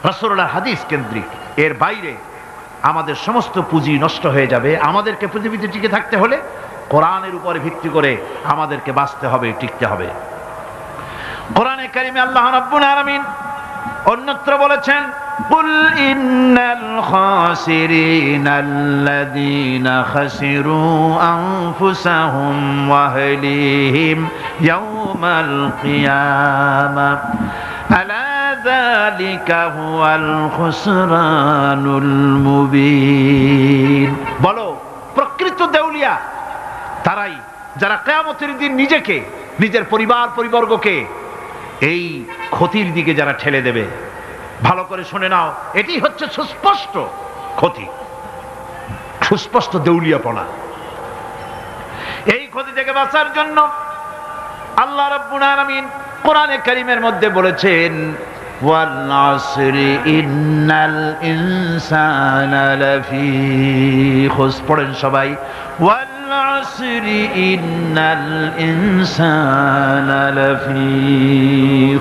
রাসূলুল্লাহর হাদিস কেন্দ্রিক। এর বাইরে আমাদের সমস্ত পুঁজি নষ্ট হয়ে যাবে। আমাদেরকে পৃথিবীতে টিকে থাকতে হলে কোরআনের উপরে ভিত্তি করে আমাদেরকে বাঁচতে হবে, টিকতে হবে। কোরআনে কারিমে আল্লাহ রাব্বুল আলামিন অন্যত্র বলেছেন, কুল ইন্নাল খাসিরিনাল্লাযীনা খাসিরু আনফুসাহুম ওয়া আহলিহিম ইয়াওমাল কিয়ামাহ আলা যালিকা হুয়াল খুসরানুল মুবিন। বলো, প্রকৃত দেউলিয়া তারাই যারা কিয়ামতের দিন নিজেকে, নিজের পরিবার পরিবর্গকে এই ক্ষতির দিকে যারা ঠেলে দেবে। ভালো করে শুনে নাও, এটি হচ্ছে সুস্পষ্ট ক্ষতি, সুস্পষ্ট দেউলিয়াপনা। এই ক্ষতি থেকে বাঁচার জন্য আল্লাহ রাব্বুল আলামিন কোরআনে কারীমের মধ্যে বলেছেন, ওয়াল আসরি ইন্নাল ইনসানা লাফি খুস। পড়েন সবাই, ওয়াল আসরি ইন্নাল ইনসানা লাফি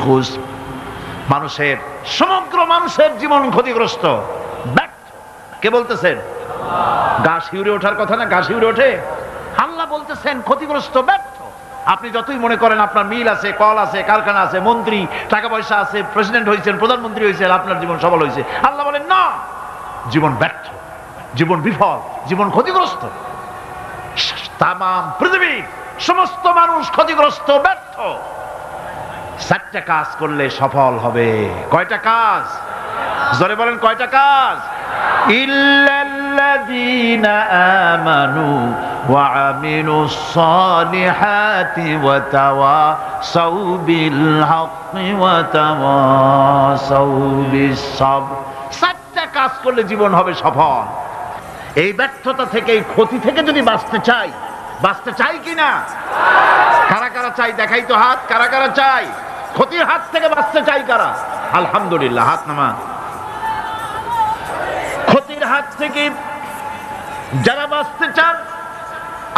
খুস। মানুষের, সমগ্র মানুষের জীবন ক্ষতিগ্রস্ত, ব্যর্থ। কে বলতেছেন? গা শিউরে ওঠার কথা না? গা শিউরে ওঠে। আল্লাহ বলতেছেন ক্ষতিগ্রস্ত, ব্যর্থ। আপনি যতই মনে করেন আপনার মিল আছে, কল আছে, কারখানা আছে, মন্ত্রী, টাকা পয়সা আছে, প্রেসিডেন্ট হয়েছেন, প্রধানমন্ত্রী হয়েছেন, আপনার জীবন সফল হয়েছে, আল্লাহ বলেন না, জীবন ব্যর্থ, জীবন বিফল, জীবন ক্ষতিগ্রস্ত। তাম পৃথিবীর সমস্ত মানুষ ক্ষতিগ্রস্ত, ব্যর্থ। 4টা কাজ করলে সফল হবে। কয়টা কাজ? জোরে বলেন, কয়টা কাজ? ইল্লাল্লাযীনা আমানু ওয়া আমিলুস সালিহাতি ওয়া তাওয়াসাউ বিল হাক্কি ওয়া তাওয়াসাউ বিস সাবর। 4টা কাজ করলে জীবন হবে সফল। এই ব্যর্থতা থেকে, এই ক্ষতি থেকে যদি বাঁচতে চাই কিনা? কারা কারা চাই? দেখাই তো হাত। কারা কারা চাই? ক্ষতির হাত থেকে বাঁচতে চাই কারা? আলহামদুলিল্লাহ, হাত নামান। ক্ষতির হাত থেকে যারা বাঁচতে চান,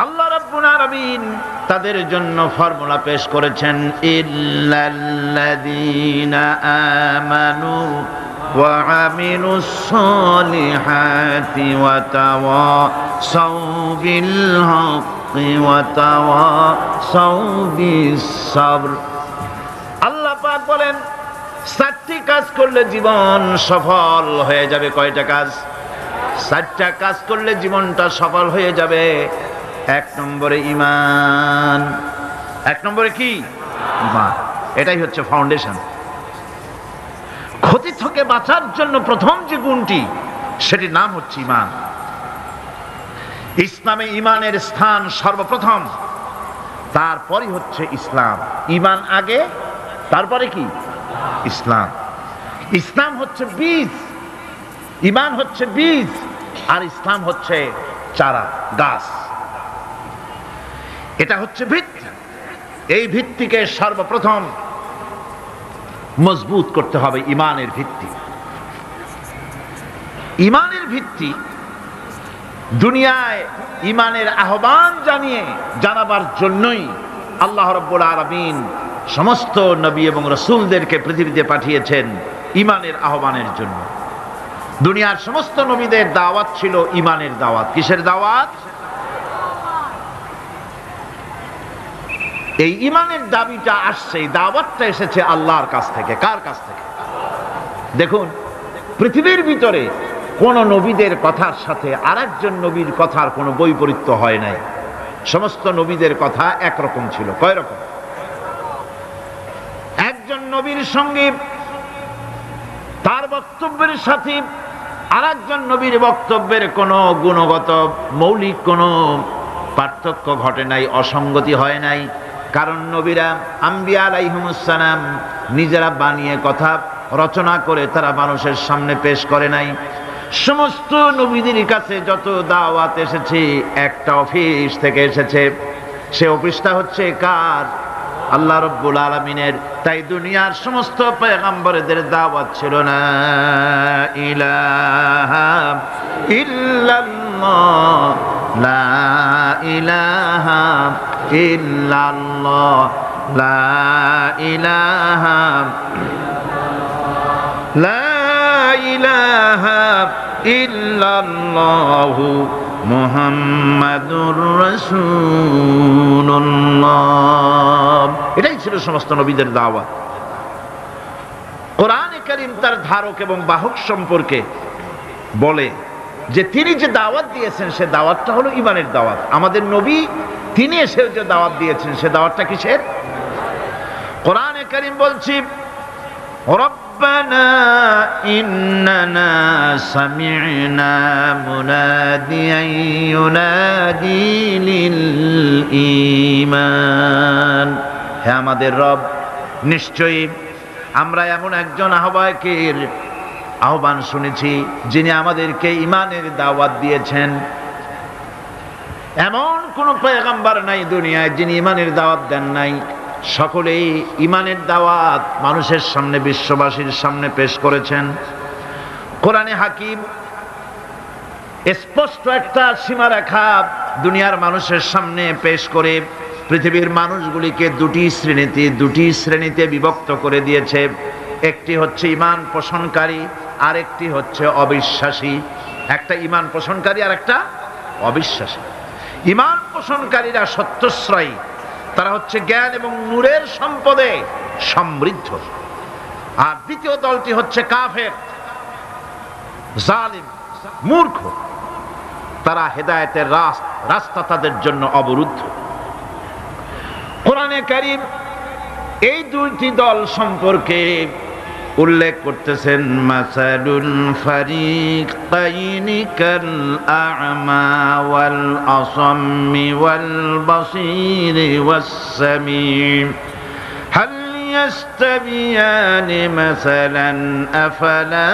আল্লাহ রাব্বুল আলামিন তাদের জন্য ফর্মুলা পেশ করেছেন, ইল্লাল্লাযীনা আমানু ওয়া আমিলুস সালিহাতি ওয়া তাওয়াসাউ বিল হাক্কি ওয়া তাওয়াসাউ বিস সাবর। আল্লাহ পাক বলেন 4টি কাজ করলে জীবন সফল হয়ে যাবে। কয়টা কাজ? 4টা কাজ করলে জীবনটা সফল হয়ে যাবে। 1 নম্বরে ঈমান। 1 নম্বরে কি? ঈমান। এটাই হচ্ছে ফাউন্ডেশন। ক্ষতি থেকে বাঁচার জন্য প্রথম যে গুণটি, সেটির নাম হচ্ছে ঈমান। ইসলামে ঈমানের স্থান সর্বপ্রথম, তারপরই হচ্ছে ইসলাম। ঈমান আগে, তারপরে কি? ইসলাম। ইসলাম হচ্ছে বীজ, ঈমান হচ্ছে বীজ, আর ইসলাম হচ্ছে চারা, গাছ। এটা হচ্ছে ভিত্তি। এই ভিত্তিকে সর্বপ্রথম মজবুত করতে হবে, ঈমানের ভিত্তি। ঈমানের ভিত্তি দুনিয়ায় ঈমানের আহ্বান জানাবার জন্যই আল্লাহ রাব্বুল আলামিন সমস্ত নবী এবং রাসূলদেরকে পৃথিবীতে পাঠিয়েছেন ঈমানের আহ্বানের জন্য। দুনিয়ার সমস্ত নবীদের দাওয়াত ছিল ঈমানের দাওয়াত। কিসের দাওয়াত? এই ঈমানের দাবিটা আসছে, এই দাওয়াতটা এসেছে আল্লাহর কাছ থেকে। কার কাছ থেকে? দেখুন, পৃথিবীর ভিতরে কোন নবীদের কথার সাথে আরেকজন নবীর কথার কোনো বৈপরীত্য হয় নাই। সমস্ত নবীদের কথা একরকম ছিল। কয় রকম? একজন নবীর সঙ্গে তার বক্তব্যের সাথে আরেকজন নবীর বক্তব্যের কোনো গুণগত মৌলিক কোনো পার্থক্য ঘটে নাই, অসঙ্গতি হয় নাই। কারণ নবীরা, আম্বিয়া আলাইহিমুস সালাম, নিজেরা বানিয়ে কথা রচনা করে তারা মানুষের সামনে পেশ করে নাই। সমস্ত নবীদের কাছে যত দাওয়াত এসেছে একটা অফিস থেকে এসেছে। সে অফিসটা হচ্ছে কার? আল্লাহ রাব্বুল আলামিনের। তাই দুনিয়ার সমস্ত পয়গম্বরদের দাওয়াত ছিল না ইলাহা ইল্লাল্লাহ, লা ইলাহা ইল্লাল্লাহ, লা ইলাহা, লা ইলাহা ইল্লাল্লাহু মুহাম্মাদুর রাসূলুল্লাহ। এটাই ছিল সমস্ত নবীদের দাওয়াত। কোরআনে কারীম তার ধারক এবং বাহক সম্পর্কে বলে যে তিনি যে দাওয়াত দিয়েছেন সে দাওয়াতটা হলো ঈমানের দাওয়াত। আমাদের নবী তিনি এসে যে দাওয়াত দিয়েছেন সে দাওয়াতটা কিসের? কোরআনে কারীম বলছি, ربنا إننا سمعنا مناديا ينادي للإيمان। হে আমাদের রব, নিশ্চয়ই আমরা এমন একজন আহ্বায়কের আহ্বান শুনেছি যিনি আমাদেরকে ঈমানের দাওয়াত দিয়েছেন। এমন কোন পয়গম্বর নাই দুনিয়ায় যিনি ঈমানের দাওয়াত দেন নাই। সকলেই ঈমানের দাওয়াত মানুষের সামনে, বিশ্ববাসীর সামনে পেশ করেছেন। কোরআনে হাকিম স্পষ্ট একটা সীমারেখা দুনিয়ার মানুষের সামনে পেশ করে পৃথিবীর মানুষগুলিকে দুটি শ্রেণীতে বিভক্ত করে দিয়েছে। একটি হচ্ছে ঈমান পোষণকারী, আরেকটি হচ্ছে অবিশ্বাসী। একটা ঈমান পোষণকারী আর একটা অবিশ্বাসী। ঈমান পোষণকারীরা সত্যশ্রয়ী, তারা হচ্ছে জ্ঞান এবং নূরের সম্পদে সমৃদ্ধ। আর দ্বিতীয় দলটি হচ্ছে কাফের, জালিম, মূর্খ। তারা হেদায়েতের রাস্তা তাদের জন্য অবরুদ্ধ। কোরআনে কারীম এই দুইটি দল সম্পর্কে উল্লেখ করতেছেন, মাসালুল ফারিকাইনি কাল আ'মা ওয়াল আসাম্মি ওয়াল বাসীরি ওয়াস সামিম হাল ইয়াস্তাবিয়ানি মাসালান আফালা।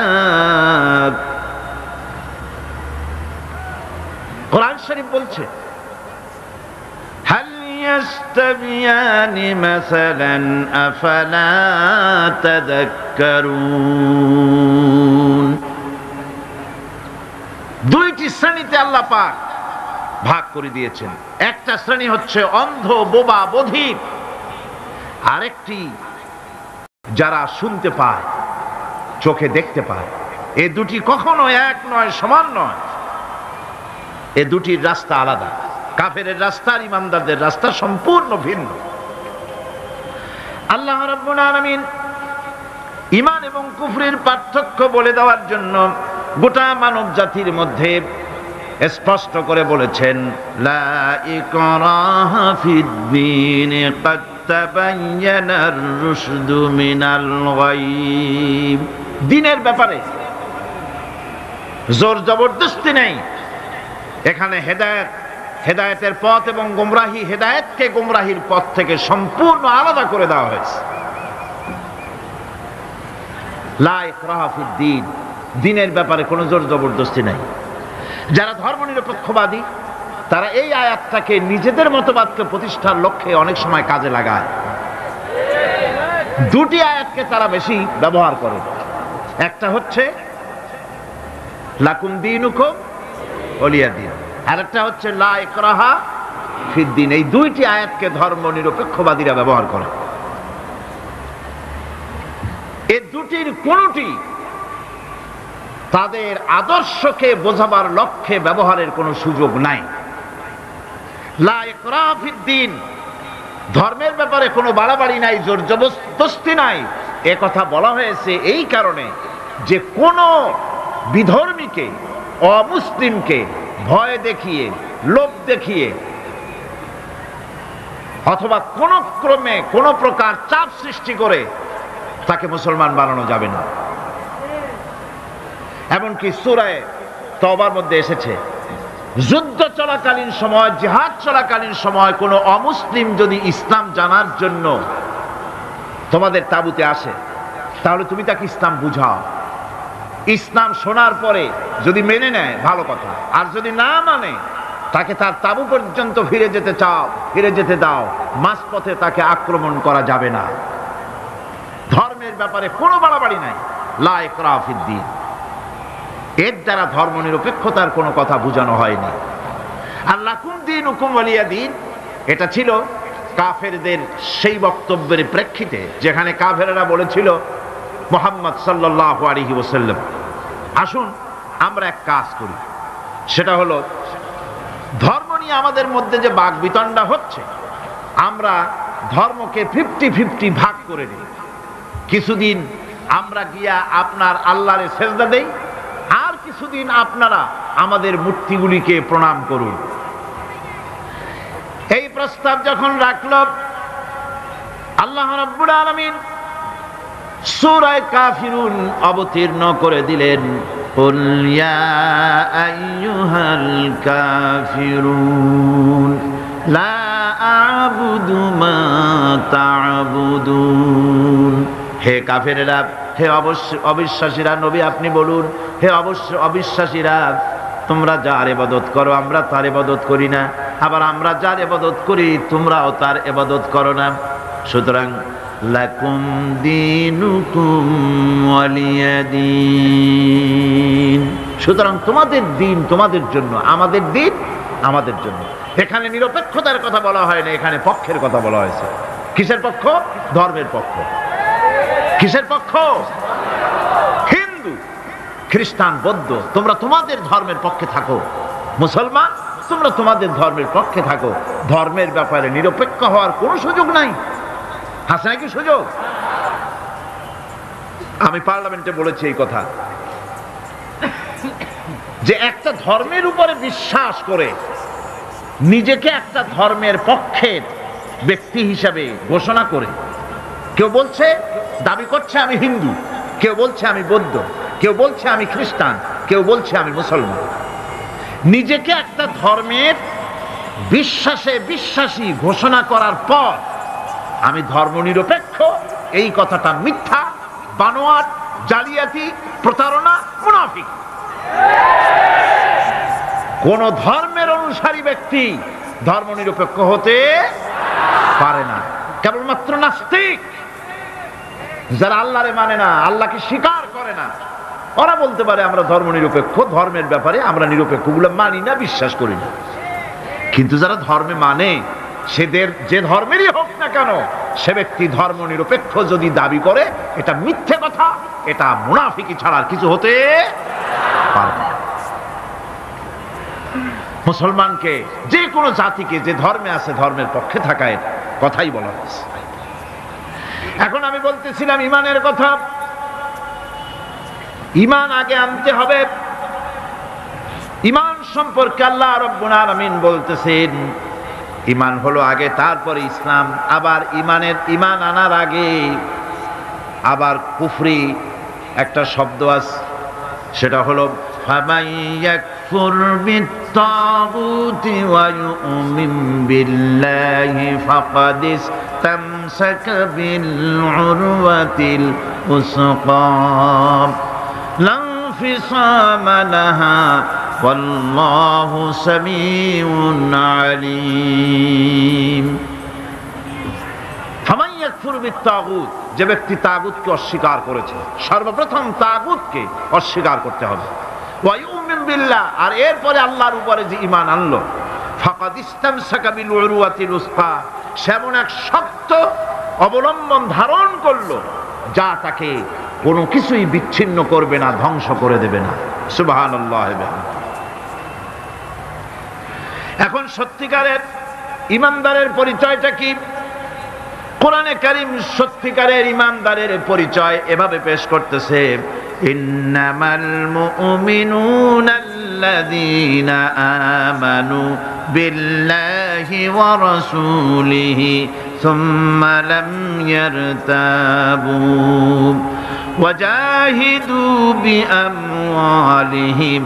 কোরআন শরীফ বলছে, হাল ইয়াস্তাবিয়ানি মাসালান আফালা তাযাক্কারুন। দুইটি শ্রেণীতে আল্লাহ পাক ভাগ করে দিয়েছেন। একটা শ্রেণী হচ্ছে অন্ধ, বোবা, বধির। আরেকটি যারা শুনতে পায়, চোখে দেখতে পায়। এই দুটি কখনো এক নয়, সমান নয়। এ দুটির রাস্তা আলাদা। কাফেরের রাস্তা আর ইমানদারদের রাস্তা সম্পূর্ণ ভিন্ন। আল্লাহ রাব্বুল আলামিন ঈমান এবং কুফরের পার্থক্য বলে দেওয়ার জন্য গোটা মানব জাতির মধ্যে স্পষ্ট করে বলেছেন, লা ইকরাহা ফিদ-দীন ক্বাদ তাবায়্যানার রুশদু মিনাল গায়ব। দ্বীনের ব্যাপারে জোর জবরদস্তি নেই। এখানে হেদায়েতের পথ এবং গোমরাহি, হেদায়েতকে গোমরাহির পথ থেকে সম্পূর্ণ আলাদা করে দেওয়া হয়েছে। লা ইকরাহা ফিদ-দীন, দ্বীনের ব্যাপারে কোনো জোর জবরদস্তি নাই। যারা ধর্মনিরপেক্ষবাদী তারা এই আয়াতটাকে নিজেদের মতবাদকে প্রতিষ্ঠার লক্ষ্যে অনেক সময় কাজে লাগায়। দুটি আয়াতকে তারা বেশি ব্যবহার করে। একটা হচ্ছে লাকুম দীনুকুম ওলিয়া দিন, আর একটা হচ্ছে লা ইকরাহা ফিদ্দিন। এই দুইটি আয়াতকে ধর্ম নিরপেক্ষবাদীরা ব্যবহার করে। এই দুটির কোনটি তাদের আদর্শকে বোঝাবার লক্ষ্যে ব্যবহারের কোনো সুযোগ নাই। লা ইকরাহা ফিদ্দিন, ধর্মের ব্যাপারে কোনো বাড়াবাড়ি নাই, জোর জবরদস্তি নাই। এ কথা বলা হয়েছে এই কারণে যে কোন বিধর্মীকে, অমুসলিমকে ভয় দেখিয়ে, লোভ দেখিয়ে অথবা কোন ক্রমে কোন প্রকার চাপ সৃষ্টি করে তাকে মুসলমান বানানো যাবে না। এমনকি সূরা তওবার মধ্যে এসেছে, যুদ্ধ চলাকালীন সময়, জিহাদ চলাকালীন সময় কোন অমুসলিম যদি ইসলাম জানার জন্য তোমাদের তাঁবুতে আসে, তাহলে তুমি তাকে ইসলাম বুঝাও। ইসলাম শোনার পরে যদি মেনে নেয় ভালো কথা, আর যদি না মানে তাকে তার তাঁবু পর্যন্ত ফিরে যেতে চাও, ফিরে যেতে দাও। মাঝপথে তাকে আক্রমণ করা যাবে না। ধর্মের ব্যাপারে কোনো বাড়াবাড়ি নাই। লা ইকরাহা ফিদ্দিন, এর দ্বারা ধর্ম নিরপেক্ষতার কোনো কথা বোঝানো হয়নি। আর লাকুম দীনুকুম ওয়ালিয়া দিন, এটা ছিল কাফেরদের সেই বক্তব্যের প্রেক্ষিতে যেখানে কাফেররা বলেছিল মুহাম্মদ সাল্লাল্লাহু আলাইহি ওয়াসাল্লাম, আসুন আমরা এক কাজ করি, সেটা হলো ধর্ম নিয়ে আমাদের মধ্যে যে বাকবিতণ্ডা হচ্ছে, আমরা ধর্মকে 50-50 ভাগ করে দিই। কিছুদিন আমরা গিয়া আপনার আল্লাহরে সেজদা দেই, আর কিছুদিন আপনারা আমাদের মূর্তিগুলিকে প্রণাম করুন। এই প্রস্তাব যখন রাখল, আল্লাহ রাব্বুল আলামিন সূরা কাফিরুন অবতীর্ণ করে দিলেন, কুল ইয়া আইয়ুহাল কাফিরুন লা আ'বুদু মা তা'বুদুন। হে কাফেরেরা, হে অবিশ্বাসীরা, নবী আপনি বলুন, হে অবিশ্বাসীরা, তোমরা যার ইবাদত করো আমরা তার ইবাদত করি না, আবার আমরা যার ইবাদত করি তোমরাও তার ইবাদত করো না। সুতরাং লাকুম দীনুকুম ওয়ালিয়া দীন, সুতরাং তোমাদের দিন তোমাদের জন্য, আমাদের দিন আমাদের জন্য। এখানে নিরপেক্ষতার কথা বলা হয় না, এখানে পক্ষের কথা বলা হয়েছে। কিসের পক্ষ? ধর্মের পক্ষ। কিসের পক্ষ? হিন্দু, খ্রিস্টান, বৌদ্ধ, তোমরা তোমাদের ধর্মের পক্ষে থাকো। মুসলমান, তোমরা তোমাদের ধর্মের পক্ষে থাকো। ধর্মের ব্যাপারে নিরপেক্ষ হওয়ার কোনো সুযোগ নাই। আছে নাকি সুযোগ? আমি পার্লামেন্টে বলেছি এই কথা, যে একটা ধর্মের উপরে বিশ্বাস করে নিজেকে একটা ধর্মের পক্ষের ব্যক্তি হিসাবে ঘোষণা করে কেউ বলছে, দাবি করছে আমি হিন্দু, কেউ বলছে আমি বৌদ্ধ, কেউ বলছে আমি খ্রিস্টান, কেউ বলছে আমি মুসলমান। নিজেকে একটা ধর্মের বিশ্বাসে বিশ্বাসী ঘোষণা করার পর আমি ধর্ম নিরপেক্ষ, এই কথাটা মিথ্যা, বানোয়াট, জালিয়াতি, প্রতারণা, মুনাফিক। কোন ধর্মের অনুসারী ব্যক্তি ধর্ম নিরপেক্ষ হতে পারে না। কেবলমাত্র নাস্তিক, যারা আল্লাহরে মানে না, আল্লাহকে স্বীকার করে না, ওরা বলতে পারে আমরা ধর্ম নিরপেক্ষ, ধর্মের ব্যাপারে আমরা নিরপেক্ষ, গুলো মানি না, বিশ্বাস করি না। কিন্তু যারা ধর্মে মানে, সেদের যে ধর্মেরই হোক না কেন, সে ব্যক্তি ধর্ম নিরপেক্ষ যদি দাবি করে, এটা মিথ্যে কথা, এটা মুনাফিকি ছাড়া আর কিছু হতে পারে না। মুসলমানকে, যে কোনো জাতিকে যে ধর্মে আছে ধর্মের পক্ষে থাকার কথাই বলা হয়েছে। এখন আমি বলতেছিলাম ইমানের কথা। ইমান আগে আনতে হবে। ইমান সম্পর্কে আল্লাহ রাব্বুল আলামিন বলতেছেন, ইমান হলো আগে, তারপরে ইসলাম। আবার ইমান আনার আগে আবার কুফরি একটা শব্দ আছে, সেটা হলো ফামান ইয়াকফুর বিত্তাগুতি ওয়া ইউমিন বিল্লাহি ফাকাদ ইসতামসাকা বিল উরওয়াতিল উসকা লা ইনফিসামা লাহা والله سميع عليم فمن يكفر بالطاغوت যে ব্যক্তি তাগুতকে অস্বীকার করেছে সর্বপ্রথম তাগুতকে অস্বীকার করতে হবে ওয়া ইউমিন বিল্লাহ আর এরপরে আল্লাহর উপরে যে ঈমান আনলো ফাকাদ ইসতামসাকা বিল উরওয়াতিল উসকা সেমন এক শক্ত অবলম্বন ধারণ করলো যা তাকে কোনো কিছুই বিচ্ছিন্ন করবে না ধ্বংস করে দেবে না সুবহানাল্লাহ। এখন সত্যিকারের ঈমানদারের পরিচয়টা কি? কোরআনে কারীম সত্যিকারের ঈমানদারের পরিচয় এভাবে পেশ করতেছে ইন্নামাল মুমিনুনা আল্লাযীনা আমানু বিল্লাহি ওয়া রাসূলিহি সুম্মা লাম ইয়ারতাবু وجاهدوا بأموالهم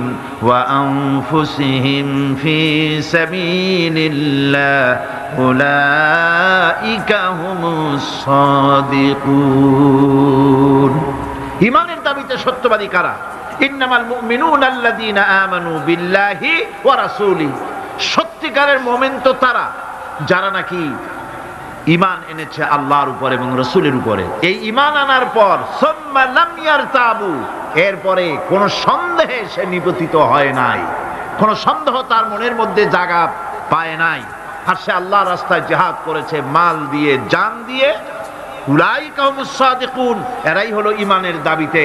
وأنفسهم في سبيل الله أولئك هم الصادقون ঈমানের দাবিতে সত্যবাদী কারা? ইন্নামাল মুমিনুনা আল্লাযীনা আমানু বিল্লাহি ওয়া রাসূলিহি সত্যিকারের মুমিন তো তারা যারা নাকি ঈমান এনেছে আল্লাহর উপর এবং রাসূলের উপরে। এই ঈমান আনার পর সুম্মা লাম ইয়ারতাবু এরপরে কোন সন্দেহে সে নিপতিত হয় নাই, কোন সন্দেহ তার মনের মধ্যে জায়গা পায় নাই, আর সে আল্লাহর রাস্তায় জিহাদ করেছে মাল দিয়ে জান দিয়ে। উলাইকা হুমুস সাদিকুন এরাই হলো ঈমানের দাবিতে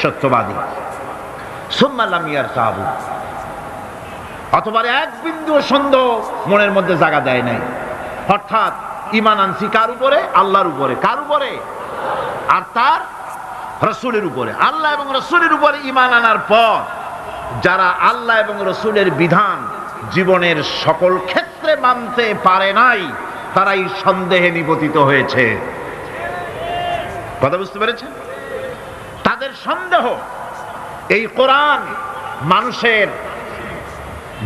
সত্যবাদী। সুম্মা লাম ইয়ারতাবু অথবা এক বিন্দু সন্দেহ মনের মধ্যে জায়গা দেয় নাই, অর্থাৎ ঈমান আনছি কার উপরে? আল্লাহর উপরে। কার উপরে? আর তার রাসূলের উপরে। আল্লাহ এবং রাসূলের উপরে ঈমান আনার পর যারা আল্লাহ এবং রাসূলের বিধান জীবনের সকল ক্ষেত্রে মানতে পারে নাই তারাই সন্দেহে নিপতিত হয়েছে। কথা বুঝতে পেরেছেন? তাদের সন্দেহ এই কোরআন মানুষের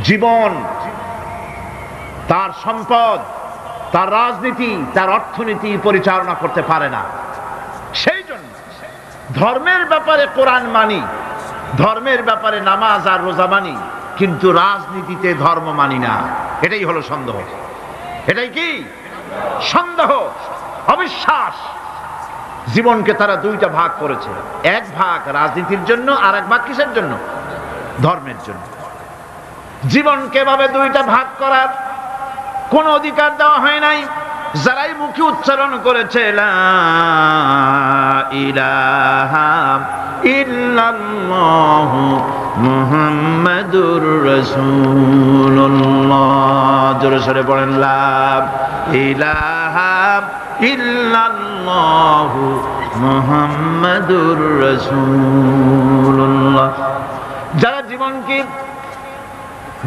জীবন, তার সম্পদ, তার রাজনীতি, তার অর্থনীতি পরিচালনা করতে পারে না। সেই জন্য ধর্মের ব্যাপারে কোরআন মানি, ধর্মের ব্যাপারে নামাজ আর রোজা মানি, কিন্তু রাজনীতিতে ধর্ম মানি না। এটাই হলো সন্দেহ। এটাই কি? সন্দেহ, অবিশ্বাস। জীবনকে তারা দুইটা ভাগ করেছে, এক ভাগ রাজনীতির জন্য আর এক ভাগ কিসের জন্য? ধর্মের জন্য। জীবনকে ভাবে দুইটা ভাগ করার কোন অধিকার দেওয়া হয় নাই। যারাই মুখে উচ্চারণ করেছে লা ইলাহা ইল্লাল্লাহু মুহাম্মাদুর রাসূলুল্লাহ, জোরে সরে পড়েন লা ইলাহা ইল্লাল্লাহু মুহাম্মাদুর রাসূলুল্লাহ। যারা জীবনকে,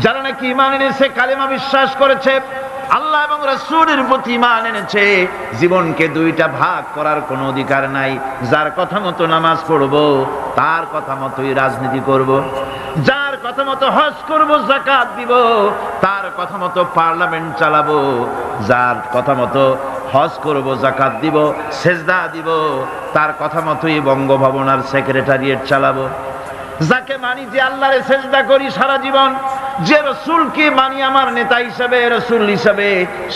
যারা নাকি ঈমান এনেছে, কালেমা বিশ্বাস করেছে, আল্লাহ এবং রাসূলের প্রতি ঈমান এনেছে, জীবনকে দুইটা ভাগ করার কোনো অধিকার নাই। যার কথা মতো নামাজ পড়ব তার কথা মতোই রাজনীতি করব, যার কথা মতো হজ করব যাকাত দিব তার কথা মতো পার্লামেন্ট চালাবো, যার কথা মতো হজ করব যাকাত দিব সেজদা দিব তার কথা মতোই বঙ্গভবন আর সেক্রেটারিয়েট চালাবো। যাকে মানি, যে আল্লাহরে সেজদা করি সারা জীবন, যে রাসূলকে মানি আমার নেতা হিসাবে, রাসূল হিসাবে,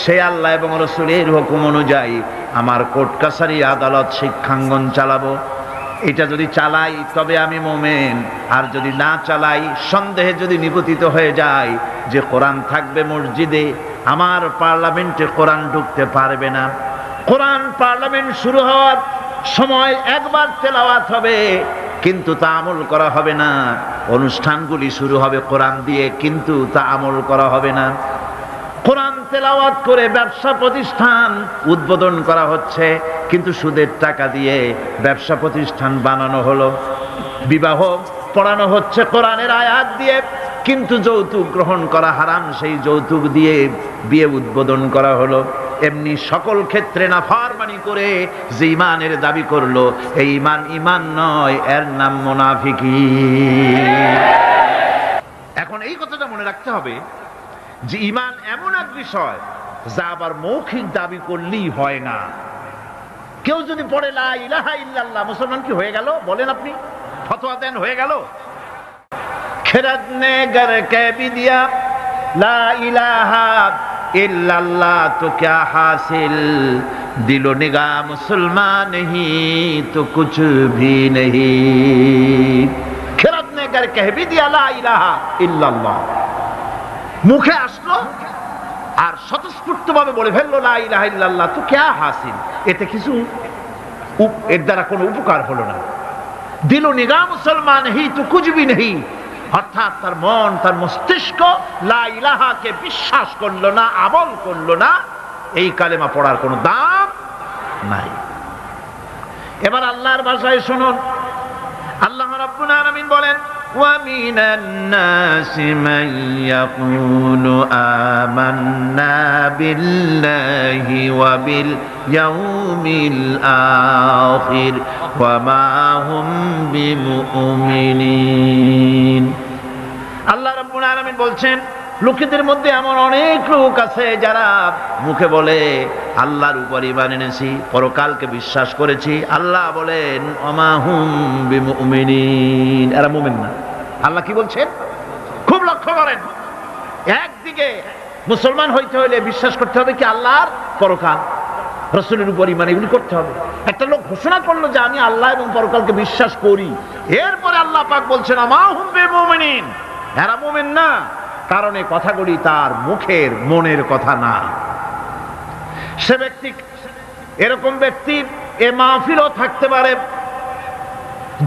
সে আল্লাহ এবং রাসূলের হুকুম অনুযায়ী আমার কোর্ট কাছারি আদালত শিক্ষাঙ্গন চালাবো। এটা যদি চালাই তবে আমি মুমিন, আর যদি না চালাই, সন্দেহে যদি নিপতিত হয়ে যায় যে কোরআন থাকবে মসজিদে, আমার পার্লামেন্টে কোরআন ঢুকতে পারবে না, কোরআন পার্লামেন্ট শুরু হওয়ার সময় একবার তেলাওয়াত হবে কিন্তু তা আমল করা হবে না, অনুষ্ঠানগুলি শুরু হবে কোরআন দিয়ে কিন্তু তা আমল করা হবে না। কোরআন তেলাওয়াত করে ব্যবসা প্রতিষ্ঠান উদ্বোধন করা হচ্ছে কিন্তু সুদের টাকা দিয়ে ব্যবসা প্রতিষ্ঠান বানানো হলো। বিবাহ পড়ানো হচ্ছে কোরআনের আয়াত দিয়ে কিন্তু যৌতুক গ্রহণ করা হারাম, সেই যৌতুক দিয়ে বিয়ে উদ্বোধন করা হলো। এমনি সকল ক্ষেত্রে নাফরমানি করে যে ঈমানের দাবি করলো, এই ঈমান ঈমান নয়, এর নাম মুনাফিকি। এখন এই কথাটা মনে রাখতে হবে যে ঈমান এমন এক বিষয় যা আবার মৌখিক দাবি করলেই হয় না। কেউ যদি পড়ে লা ইলাহা ইল্লাল্লাহ, মুসলমান কি হয়ে গেল? বলেন আপনি, ফতোয়া দেন হয়ে গেল? खिरद ने गर कह भी दिया ला इलाहा इल्लल्लाह तो क्या हासिल, दिलो निगाह मुसलमान नहीं तो कुछ भी नहीं। खिरद ने गर कह भी दिया ला इलाहा इल्लल्लाह, মুখে আসলো আর স্বতঃস্ফূর্তভাবে বলে ফেললো লা ইলাহা ইল্লাল্লাহ, তো क्या हासिल, এতে কিছু এর দ্বারা কোনো উপকার হলো না। দিল নিগাহ মুসলমান হি তো কুছ ভি নেহি, অর্থাৎ তার মন তার মস্তিষ্ক লা ইলাহাকে বিশ্বাস করলো না, আমল করলো না, এই কালেমা পড়ার কোনো দাম নাই। এবার আল্লাহর ভাষায় শুনুন, আল্লাহ রাব্বুল আলামিন বলেন وَمِنَ النَّاسِ مَن يَقُولُ آمَنَّا بِاللَّهِ وَبِالْيَوْمِ الْآخِرِ وَمَا هُمْ بِمُؤْمِنِينَ। আল্লাহ রাব্বুল আলামিন বলছেন, লোকেদের মধ্যে এমন অনেক লোক আছে যারা মুখে বলে আল্লাহর উপর ঈমান এনেছি, পরকালকে বিশ্বাস করেছি। আল্লাহ বলেন ওমা হুম বিমুমিনিন, এরা মুমিন না। আল্লাহ কি বলছেন খুব লক্ষ্য করেন। একদিকে মুসলমান হইতে হলে বিশ্বাস করতে হবে কি আল্লাহর পরকাল, রাসূলের উপর ঈমান, এগুলি করতে হবে। একটা লোক ঘোষণা করলো যে আমি আল্লাহ এবং পরকালকে বিশ্বাস করি, এরপরে আল্লাহ পাক বলছেন ওমা হুম বিমুমিনিন, এরা মুমিন না, কারণ এই কথাগুলি তার মুখের মনের কথা না। সে ব্যক্তি, এরকম ব্যক্তি এ মাহফিলও থাকতে পারে,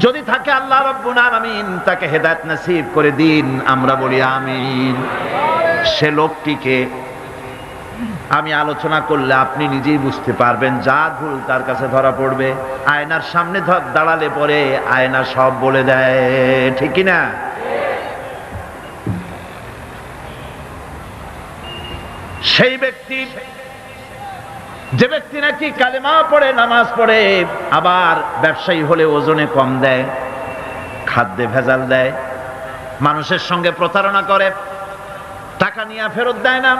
যদি থাকে আল্লাহ রাব্বুল আলামিন তাকে হেদায়েত নসিব করে দিন, আমরা বলি আমিন। সে লোকটিকে আমি আলোচনা করলে আপনি নিজেই বুঝতে পারবেন, যা ভুল তার কাছে ধরা পড়বে। আয়নার সামনে দাঁড়ালে পরে আয়না সব বলে দেয়, ঠিক কি না? সেই ব্যক্তি, যে ব্যক্তি নাকি কালেমা পড়ে নামাজ পড়ে, আবার ব্যবসায়ী হলে ওজনে কম দেয়, খাদ্যে ভেজাল দেয়, মানুষের সঙ্গে প্রতারণা করে, টাকা নিয়ে ফেরত দেয় না,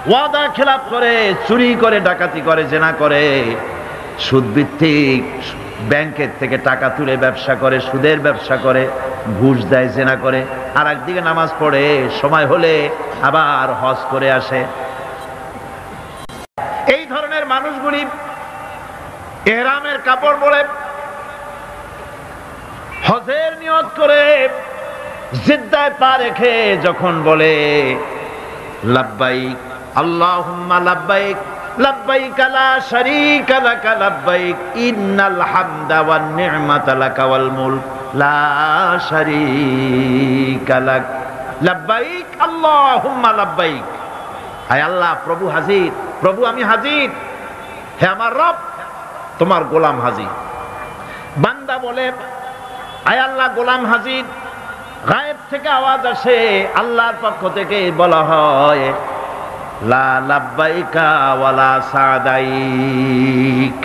ওয়াদা খেলাপ করে, চুরি করে, ডাকাতি করে, জেনা করে, সুদ ভিত্তিক ব্যাংকের থেকে টাকা তুলে ব্যবসা করে, সুদের ব্যবসা করে, ঘুষ দেয়, জেনা করে, আর একদিকে নামাজ পড়ে, সময় হলে আবার হজ করে আসে। এই ধরনের মানুষগুলি ইহরামের কাপড় পরে, হজের নিয়ত করে, জিদ্দায় পা রেখে যখন বলে লাব্বাইক আল্লাহুম্মা লাব্বাইক লাব্বাইক লা শারীকা লাক লাব্বাইক ইন্নাল হামদা ওয়ান নি'মাতা লাক ওয়াল মুলক লা শারীকা লাক লাব্বাইক আল্লাহুম্মা লাব্বাইক, আয় আল্লাহ প্রভু হাজির, প্রভু আমি হাজির, হে আমার রব তোমার গোলাম হাজির। বান্দা বলে আয় আল্লাহ গোলাম হাজির, গায়েব থেকে আওয়াজ আসে, আল্লাহর পক্ষ থেকে বলা হয় লা লাব্বাইকা ওয়ালা সাদাইক।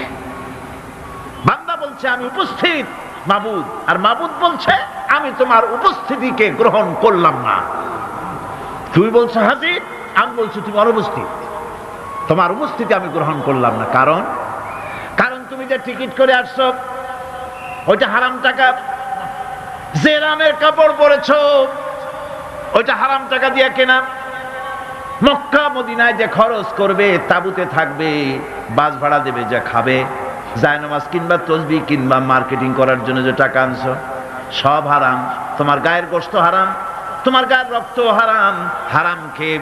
বান্দা বলছে আমি উপস্থিত মাবুদ, আর মাবুদ বলছে আমি তোমার উপস্থিতিকে গ্রহণ করলাম না। তুই বলছো হাজির, আমি বলছি তুমি অনুপস্থিত, তোমার উপস্থিতি আমি গ্রহণ করলাম না। কারণ তুমি যে টিকিট করে আসছো ওইটা হারাম টাকা, যে রামের কাপড় পরেছো ওইটা হারাম টাকা দিয়ে কেনা, মক্কা মদিনায় যে খরচ করবে, তাবুতে থাকবে, বাস ভাড়া দেবে, যা খাবে, জায়নামাজ কিনবা, তসবিহ কিনবা, মার্কেটিং করার জন্য যে টাকা আনছো, সব হারাম। তোমার গায়ের গোশত হারাম, তোমার গায়ের রক্ত হারাম, হারাম খেয়ে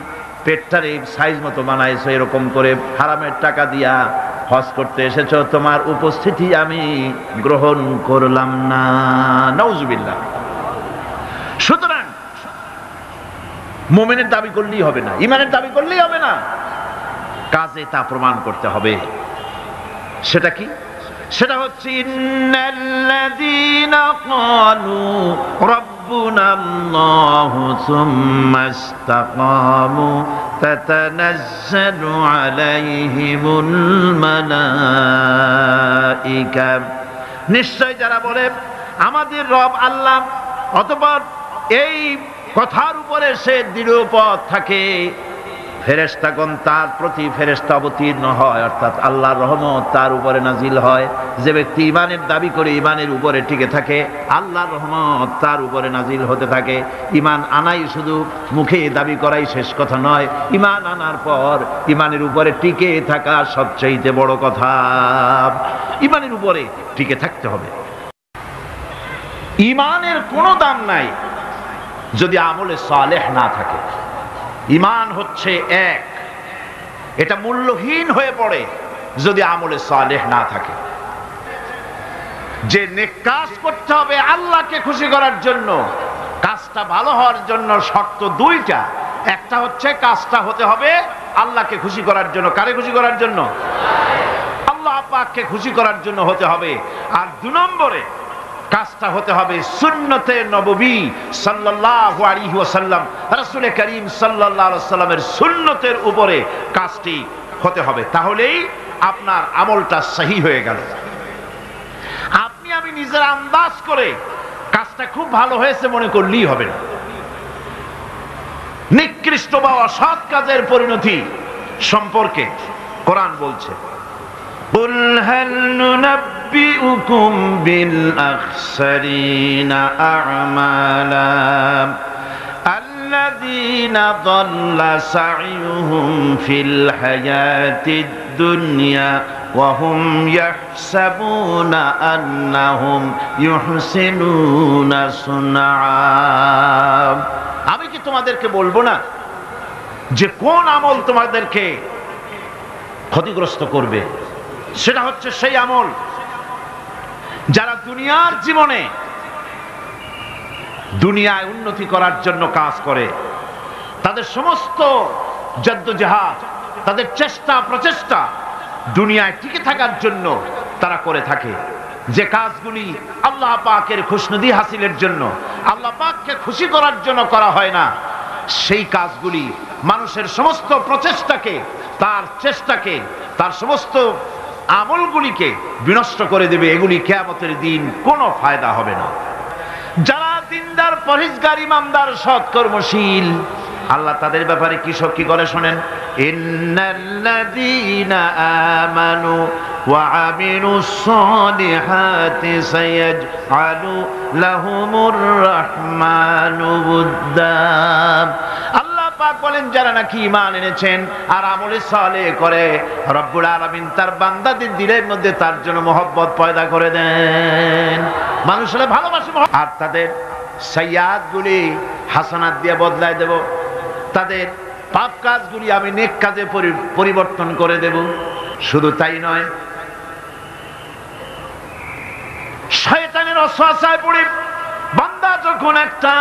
পেটটারে সাইজ মতো বানাইছো, এরকম করে হারামের টাকা দিয়া হজ করতে এসেছো, তোমার উপস্থিতি আমি গ্রহণ করলাম না। নাউজুবিল্লাহ। সুতরাং মুমিনের দাবি করলেই হবে না, ঈমানের দাবি করলেই হবে না, কাজে তা প্রমাণ করতে হবে। সেটা কি? সেটা হচ্ছে ইন্নাল্লাযীনা ক্বালু রাব্বুনাল্লাহু সুম্মা ইসতাকামু তাতানাজ্জালু আলাইহিমুল মালাইকা, নিশ্চয় যারা বলে আমাদের রব আল্লাহ, অতঃপর এই কথার উপরে সে দৃঢ় পথ থাকে, ফেরেশতাগণ তার প্রতি ফেরেশতা অবতীর্ণ হয়, অর্থাৎ আল্লাহর রহমত তার উপরে নাজিল হয়। যে ব্যক্তি ঈমানের দাবি করে ঈমানের উপরে টিকে থাকে, আল্লাহর রহমত তার উপরে নাজিল হতে থাকে। ঈমান আনাই শুধু মুখে দাবি করাই শেষ কথা নয়, ঈমান আনার পর ঈমানের উপরে টিকে থাকা সবচেয়ে বড় কথা। ঈমানের উপরে টিকে থাকতে হবে। ঈমানের কোনো দাম নাই যদি আমলে সালেহ না থাকে। ঈমান হচ্ছে এক, এটা মূল্যহীন হয়ে পড়ে যদি আমলে সালেহ না থাকে। যে নেক কাজ করতে হবে আল্লাহকে খুশি করার জন্য, কাজটা ভালো হওয়ার জন্য শর্ত দুইটা। একটা হচ্ছে কাজটা হতে হবে আল্লাহকে খুশি করার জন্য। কারে খুশি করার জন্য? আল্লাহ পাককে খুশি করার জন্য হতে হবে। আর 2 নম্বরে কাজটা হতে হবে সুন্নতে নববী সাল্লাল্লাহু আলাইহি ওয়াসাল্লাম, রাসূল করিম সাল্লাল্লাহু আলাইহি ওয়াসাল্লামের সুন্নতের উপরে কাজটি হতে হবে। তাহলেই আপনার আমলটা সহি হয়ে গেল। আপনি আমি নিজের আন্দাজ করে কাজটা খুব ভালো হয়েছে মনে করলেই হবে না। নিকৃষ্ট বা অসৎ কাজের পরিণতি সম্পর্কে কোরআন বলছে, قُلْ هَلْ نُنَبِّئُكُمْ بِالْأَخْسَرِينَ أَعْمَالًا الَّذِينَ ضَلَّ سَعْيُهُمْ فِي الْحَيَاةِ الدُّنْيَا وَهُمْ يَحْسَبُونَ أَنَّهُمْ يُحْسِنُونَ صُنْعًا। আমি কি তোমাদেরকে বলবো না যে কোন আমল তোমাদেরকে ক্ষতিগ্রস্ত করবে? সেটা হচ্ছে সেই আমল যারা দুনিয়ার জীবনে দুনিয়ায় উন্নতি করার জন্য কাজ করে, তাদের সমস্ত জদ্দোজাহাদ, তাদের চেষ্টা প্রচেষ্টা দুনিয়ায় টিকে থাকার জন্য তারা করে থাকে। যে কাজগুলি আল্লাহ পাকের খুশনুদি হাসিলের জন্য, আল্লাহ পাককে খুশি করার জন্য করা হয় না, সেই কাজগুলি মানুষের সমস্ত প্রচেষ্টাকে, তার চেষ্টাকে, তার সমস্ত আমলগুলিকে বিনষ্ট করে দেবে। এগুলি কিয়ামতের দিন কোনো ফায়দা হবে না। যারা দিনদার, পরহেজগার, ইমানদার, সৎকর্মশীল, আল্লাহ তাদের ব্যাপারে কি করে শোনেন, ইন্নাল্লাযীনা আমানু ওয়া আমিলুস সালিহাতি সায়াজআলু লাহুমুর রাহমানু উদ্দা। আল্লাহ পাক বলেন যারা নাকি ঈমান এনেছেন আর আমলে সালেহ করে, রব্বুল আলামিন তার বান্দাদের দিলের মধ্যে তার জন্য মহব্বত পয়দা করে দেন। মানুষের ভালোবাসে আর তাদের সাইয়্যাতগুলি হাসানাত দিয়ে বদলায় দেব, তাদের পাপ কাজগুলি আমি নেক কাজে পরিবর্তন করে দেব। শুধু তাই নয়, শয়তানের ওয়াসওয়াসায় পড়ে বান্দা যখন একটা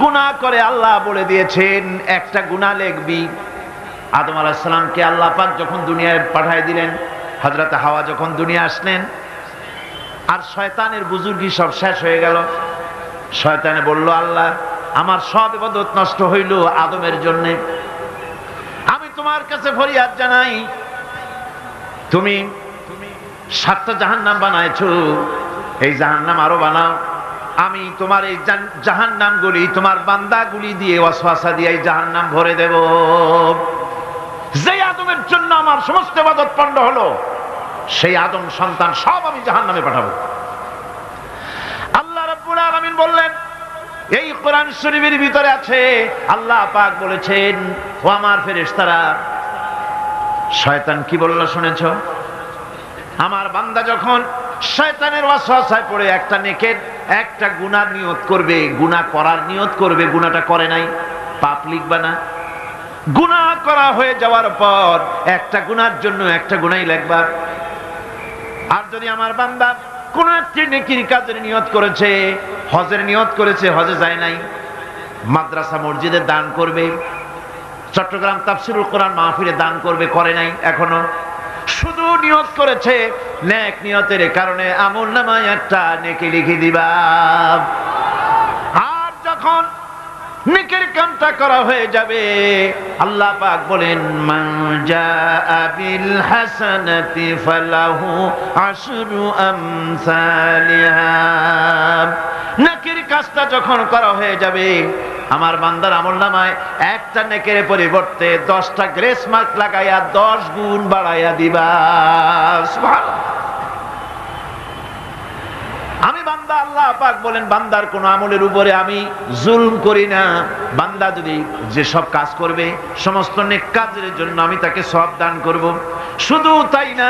গুনাহ করে, আল্লাহ বলে দিয়েছেন একটা গুনাহ লিখবি। আদম আলাইহিস সালামকে আল্লাহ পাক যখন দুনিয়ায় পাঠিয়ে দিলেন, হযরত হাওয়া যখন দুনিয়া আসলেন, আর শয়তানের বুজুর্গি সব শেষ হয়ে গেল। শয়তানে বলল, আল্লাহ আমার সব ইবাদত নষ্ট হইল আদমের জন্য। আমি তোমার কাছে ফরিয়াদ জানাই, তুমি 7টা জাহান্নাম বানাইছো, এই জাহান্নাম আরো বানাও। আমি তোমার এই জাহান্নামগুলি তোমার বান্দাগুলি দিয়ে ওয়াসওয়াসা দিয়ে এই জাহান্নাম ভরে দেব। যে আদমের জন্য আমার সমস্ত ইবাদত পণ্ড হলো, সেই আদম সন্তান সব আমি জাহান্নামে পাঠাবো। আল্লাহ রাব্বুল আলামিন বললেন, এই কোরআন শরীফের ভিতরে আছে, আল্লাহ পাক বলেছেন, ও আমার ফেরেশতারা, শয়তান কি বলল শুনেছো? আমার বান্দা যখন শয়তানের ওয়াসওয়াসায় পড়ে একটা নেকের একটা গুনাহ নিয়ত করবে, গুনাহ করার নিয়ত করবে, গুনাহটা করে নাই, পাপ লিখবা না। গুনাহ করা হয়ে যাওয়ার পর একটা গুনার জন্য একটা গুনাহই লিখবা। আর যদি আমার বান্দা কোন একটি নেকির কাজের নিয়ত করেছে, হজের নিয়ত করেছে, হজে যায় নাই, মাদ্রাসা মসজিদে দান করবে, চট্টগ্রাম তাফসিরুল কোরআন মাহফিলে দান করবে, করে নাই এখনো, শুধু নিয়ত করেছে, নেক নিয়তের কারণে আমলনামায় একটা নেকি লিখে দিবা। আর যখন নেকের কামটা করা হয়ে যাবে, আল্লাহ পাক বলেন, মান জাআ বিল হাসানাতি ফালাহু আশরু আমসালিহা। নেকের কাজটা যখন করা হয়ে যাবে, আমার বান্দার আমলনামায় একটা নেকের পরিবর্তে 10টা গ্রেস মার্ক লাগাইয়া 10 গুণ বাড়াইয়া দিবা। সুবহানাল্লাহ। আমি বান্দা, আল্লাহ পাক বলেন বান্দার কোন আমলের উপরে আমি জুলম করি না। বান্দা যদি যে সব কাজ করবে সমস্ত নেক কাজের জন্য আমি তাকে সওয়াব দান করব। শুধু তাই না,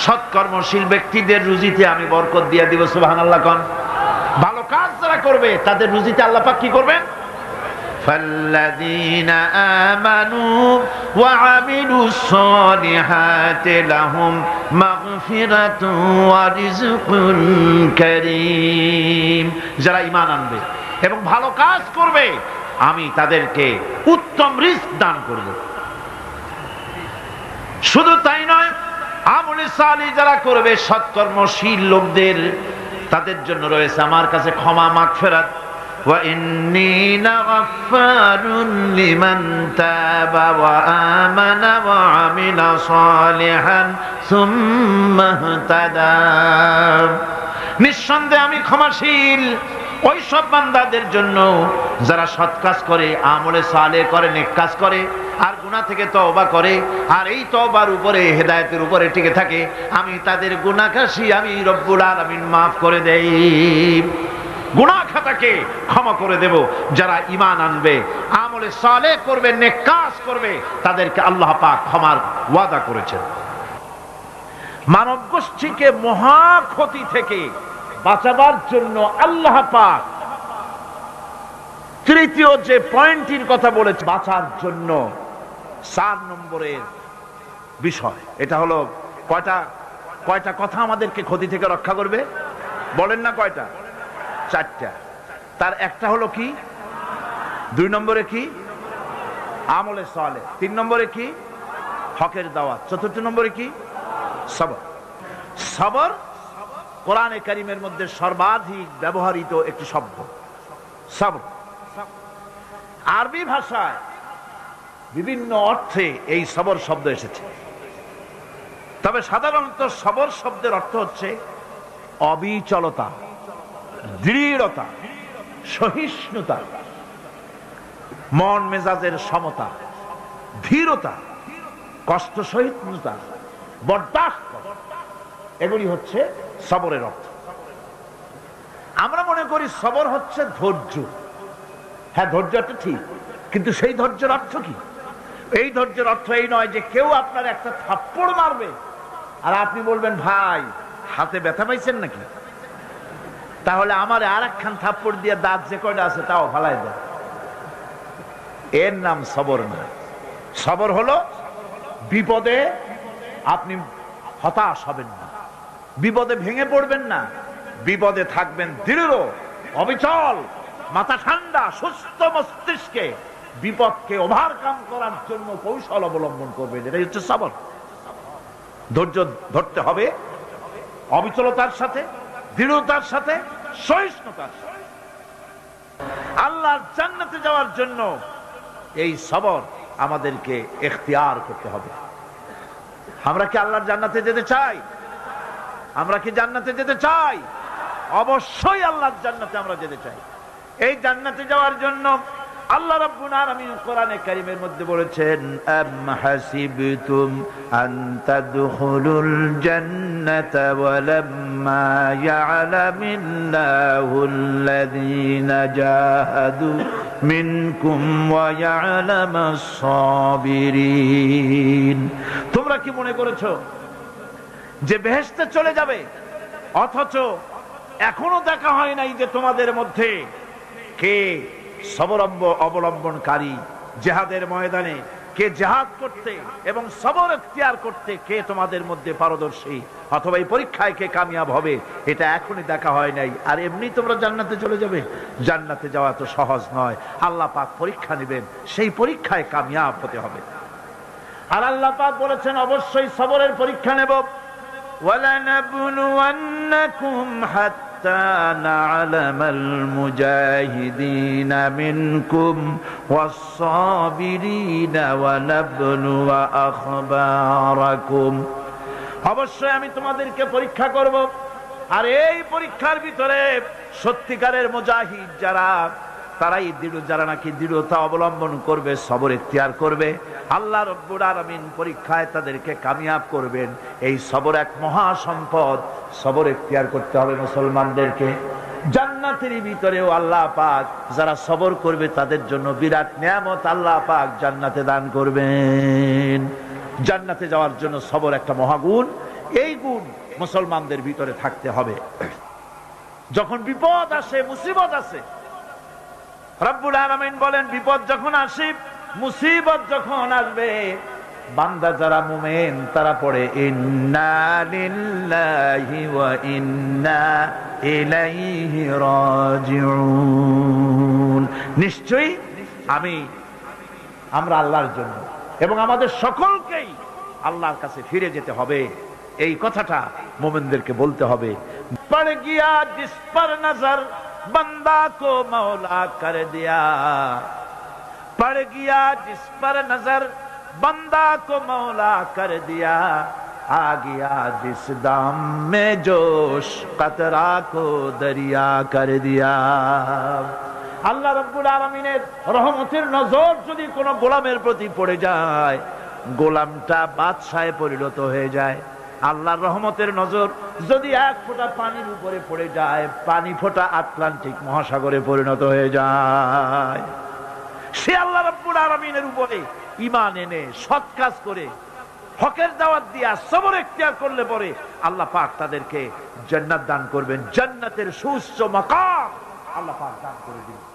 সৎকর্মশীল ব্যক্তিদের রুজিতে আমি বরকত দিয়ে দিব। সুবহানাল্লাহ কোন। ভালো কাজ যারা করবে তাদের রুজিতে আল্লাহ পাক কি করবেন? فالذين آمنوا وعملوا الصالحات لهم مغفرة ورزق كريم। যারা ঈমান আনবে এবং ভালো কাজ করবে আমি তাদেরকে উত্তম রিজক দান করব। শুধু তাই নয়, আমলে সালিহ যারা করবে সৎকর্মশীল লোকদের, তাদের জন্য রয়েছে আমার কাছে ক্ষমা, মাগফিরাত। وَإِنِّي لَغَفَّارٌ لِمَنْ تَابَ وَآمَنَ وَعَمِلَ صَالِحًا ثُمَّ اهْتَدَى। নিঃসন্দেহে আমি ক্ষমাশীল ওই সব বান্দাদের জন্য যারা সৎ কাজ করে, আমলে সালেহ করে, নেক কাজ করে আর গুনাহ থেকে তওবা করে, আর এই তওবার উপরে, হেদায়েতের উপরে টিকে থাকে। আমি তাদের গুনাহ খাসি আমি রব্বুল আলামিন মাফ করে দেই, গুনাহ খাতাকে ক্ষমা করে দেব। যারা ঈমান আনবে, আমলে সালেহ করবে, নেক কাজ করবে, তাদেরকে আল্লাহ পাক ক্ষমার ওয়াদা করেছেন। মানব গোষ্ঠীকে মহা ক্ষতি থেকে বাঁচাবার জন্য আল্লাহ পাক তৃতীয় যে পয়েন্টের কথা বলেছে বাঁচার জন্য 4 নম্বরের বিষয়, এটা হলো কয়টা কথা আমাদেরকে ক্ষতি থেকে রক্ষা করবে? বলেন না কয়টা? 4টা। তার একটা হলো কি? 2 নম্বরে কি? আমলে সালেহ। 3 নম্বরে কি? হকের দাওয়াত। 4 নম্বরে কি? সবর। সবর কোরআনে কারীমের মধ্যে সর্বাধিক ব্যবহৃত একটি শব্দ সবর। আরবি ভাষায় বিভিন্ন অর্থে এই সবর শব্দ এসেছে, তবে সাধারণত সবর শব্দের অর্থ হচ্ছে অবিচলতা, দৃঢ়তা, সহিষ্ণুতা, মন মেজাজের সমতা, ধীরতা, কষ্ট সহিষ্ণুতা, বরদাস্ত, এগুলি হচ্ছে সবরের অর্থ। আমরা মনে করি সবর হচ্ছে ধৈর্য। হ্যাঁ, ধৈর্যটা ঠিক, কিন্তু সেই ধৈর্যের অর্থ কি? এই ধৈর্যের অর্থ এই নয় যে কেউ আপনার একটা থাপ্পড় মারবে আর আপনি বলবেন ভাই হাতে ব্যথা পাইছেন নাকি, তাহলে আমার আর একখান থাপ্পড় দিয়ে দাঁত যে কয়টা আছে তাও ফালাই দেয়। এর নাম সবর না। সবর হলো বিপদে আপনি হতাশ হবেন না, বিপদে ভেঙে পড়বেন না, বিপদে থাকবেন দৃঢ়, অবিচল, মাথা ঠান্ডা, সুস্থ মস্তিষ্কে বিপদকে ওভারকাম করার জন্য কৌশল অবলম্বন করবেন। এটাই হচ্ছে সবর। ধৈর্য ধরতে হবে অবিচলতার সাথে, দৃঢ়তার সাথে, সহিষ্ণুতার সাথে। আল্লাহর জান্নাতে যাওয়ার জন্য এই সবর আমাদেরকে ইখতিয়ার করতে হবে। আমরা কি আল্লাহর জান্নাতে যেতে চাই? আমরা কি জান্নাতে যেতে চাই? অবশ্যই আল্লাহর জান্নাতে আমরা যেতে চাই। এই জান্নাতে যাওয়ার জন্য আল্লাহ রাব্বুল আলামিন কোরআনে কারীমের মধ্যে বলেছেন, আম হাসিবতুম আন তাদখুলুল জান্নাতা ওয়া লাম্মা ইয়া'লামিল্লাহুল্লাযীনা জাহাদু মিনকুম ওয়া ইয়া'লামাস সাবিরিন। তোমরা কি মনে করেছো যে বেহেশতে চলে যাবে, অথচ এখনো দেখা হয় নাই যে তোমাদের মধ্যে কে সবর অবলম্বনকারী, জিহাদের ময়দানে কে জিহাদ করতে এবং সবর ইখতিয়ার করতে কে তোমাদের মধ্যে পারদর্শী, অথবা এই পরীক্ষায় কে কামিয়াব হবে, এটা এখনই দেখা হয় নাই। আর এমনি তোমরা জান্নাতে চলে যাবে? জান্নাতে যাওয়া তো সহজ নয়। আল্লাহ পাক পরীক্ষা নেবেন, সেই পরীক্ষায় কামিয়াব হতে হবে। আর আল্লাহ পাক বলেছেন অবশ্যই সবরের পরীক্ষা নেব। وَلَنَبْلُوَنَّكُمْ حَتَّى نَعْلَمَ الْمُجَاهِدِينَ مِنْكُمْ وَالصَّابِرِينَ وَنَبْلُوَ أَخْبَارَكُمْ। অবশ্যই আমি তোমাদেরকে পরীক্ষা করব, আর এই পরীক্ষার ভিতরে সত্যিকারের মুজাহিদ যারা, তারাই দৃঢ়, যারা নাকি দৃঢ়তা অবলম্বন করবে, সবর ইখতিয়ার করবে, আল্লাহ রব্বুল আলামিন পরীক্ষায় তাদেরকে কামিয়াব করবেন। এই সবর এক মহা সম্পদ। সবর ইখতিয়ার করতে হবে মুসলমানদেরকে। জান্নাতের ভিতরেও আল্লাহ পাক যারা সবর করবে তাদের জন্য বিরাট নিয়ামত আল্লাহ পাক জান্নাতে দান করবেন। জান্নাতে যাওয়ার জন্য সবর একটা মহাগুণ। এই গুণ মুসলমানদের ভিতরে থাকতে হবে। যখন বিপদ আসে, মুসিবত আসে, রব্বুল আলামিন বলেন বিপদ যখন আসে, মুসিবত যখন আসবে, বান্দা যারা মুমিন তারা পড়ে ইন্না লিল্লাহি ওয়া ইন্না ইলাইহি রাজিউন। নিশ্চয়ই আমরা আল্লাহর জন্য এবং আমাদের সকলকেই আল্লাহর কাছে ফিরে যেতে হবে। এই কথাটা মুমিনদেরকে বলতে হবে। পড় গিয়া জিস পর নজর बंदा को मौला कर दिया, पड़ गया जिस पर नजर बंदा को मौला कर दिया, आ गया जिस दाम में जोश कतरा को दरिया कर दिया। আল্লাহ রাব্বুল আলামিনের রহমতের নজর যদি কোনো গোলামের প্রতি পড়ে যায়, গোলামটা বাদশাহে পরিণত হয়ে যায়। আল্লাহর রহমতের নজর যদি এক ফোঁটা পানির উপরে পড়ে যায়, পানি ফোঁটা আটলান্টিক মহাসাগরে পরিণত হয়ে যায়। সে আল্লাহ রাব্বুল আলামিনের উপরে ঈমান এনে সৎ কাজ করে হকের দাওয়াত দিয়া সবর ইখতিয়ার করলে পরে আল্লাহ পাক তাদেরকে জান্নাত দান করবেন। জান্নাতের সুউচ্চ মাকাম আল্লাহ পাক দান করে দিবেন।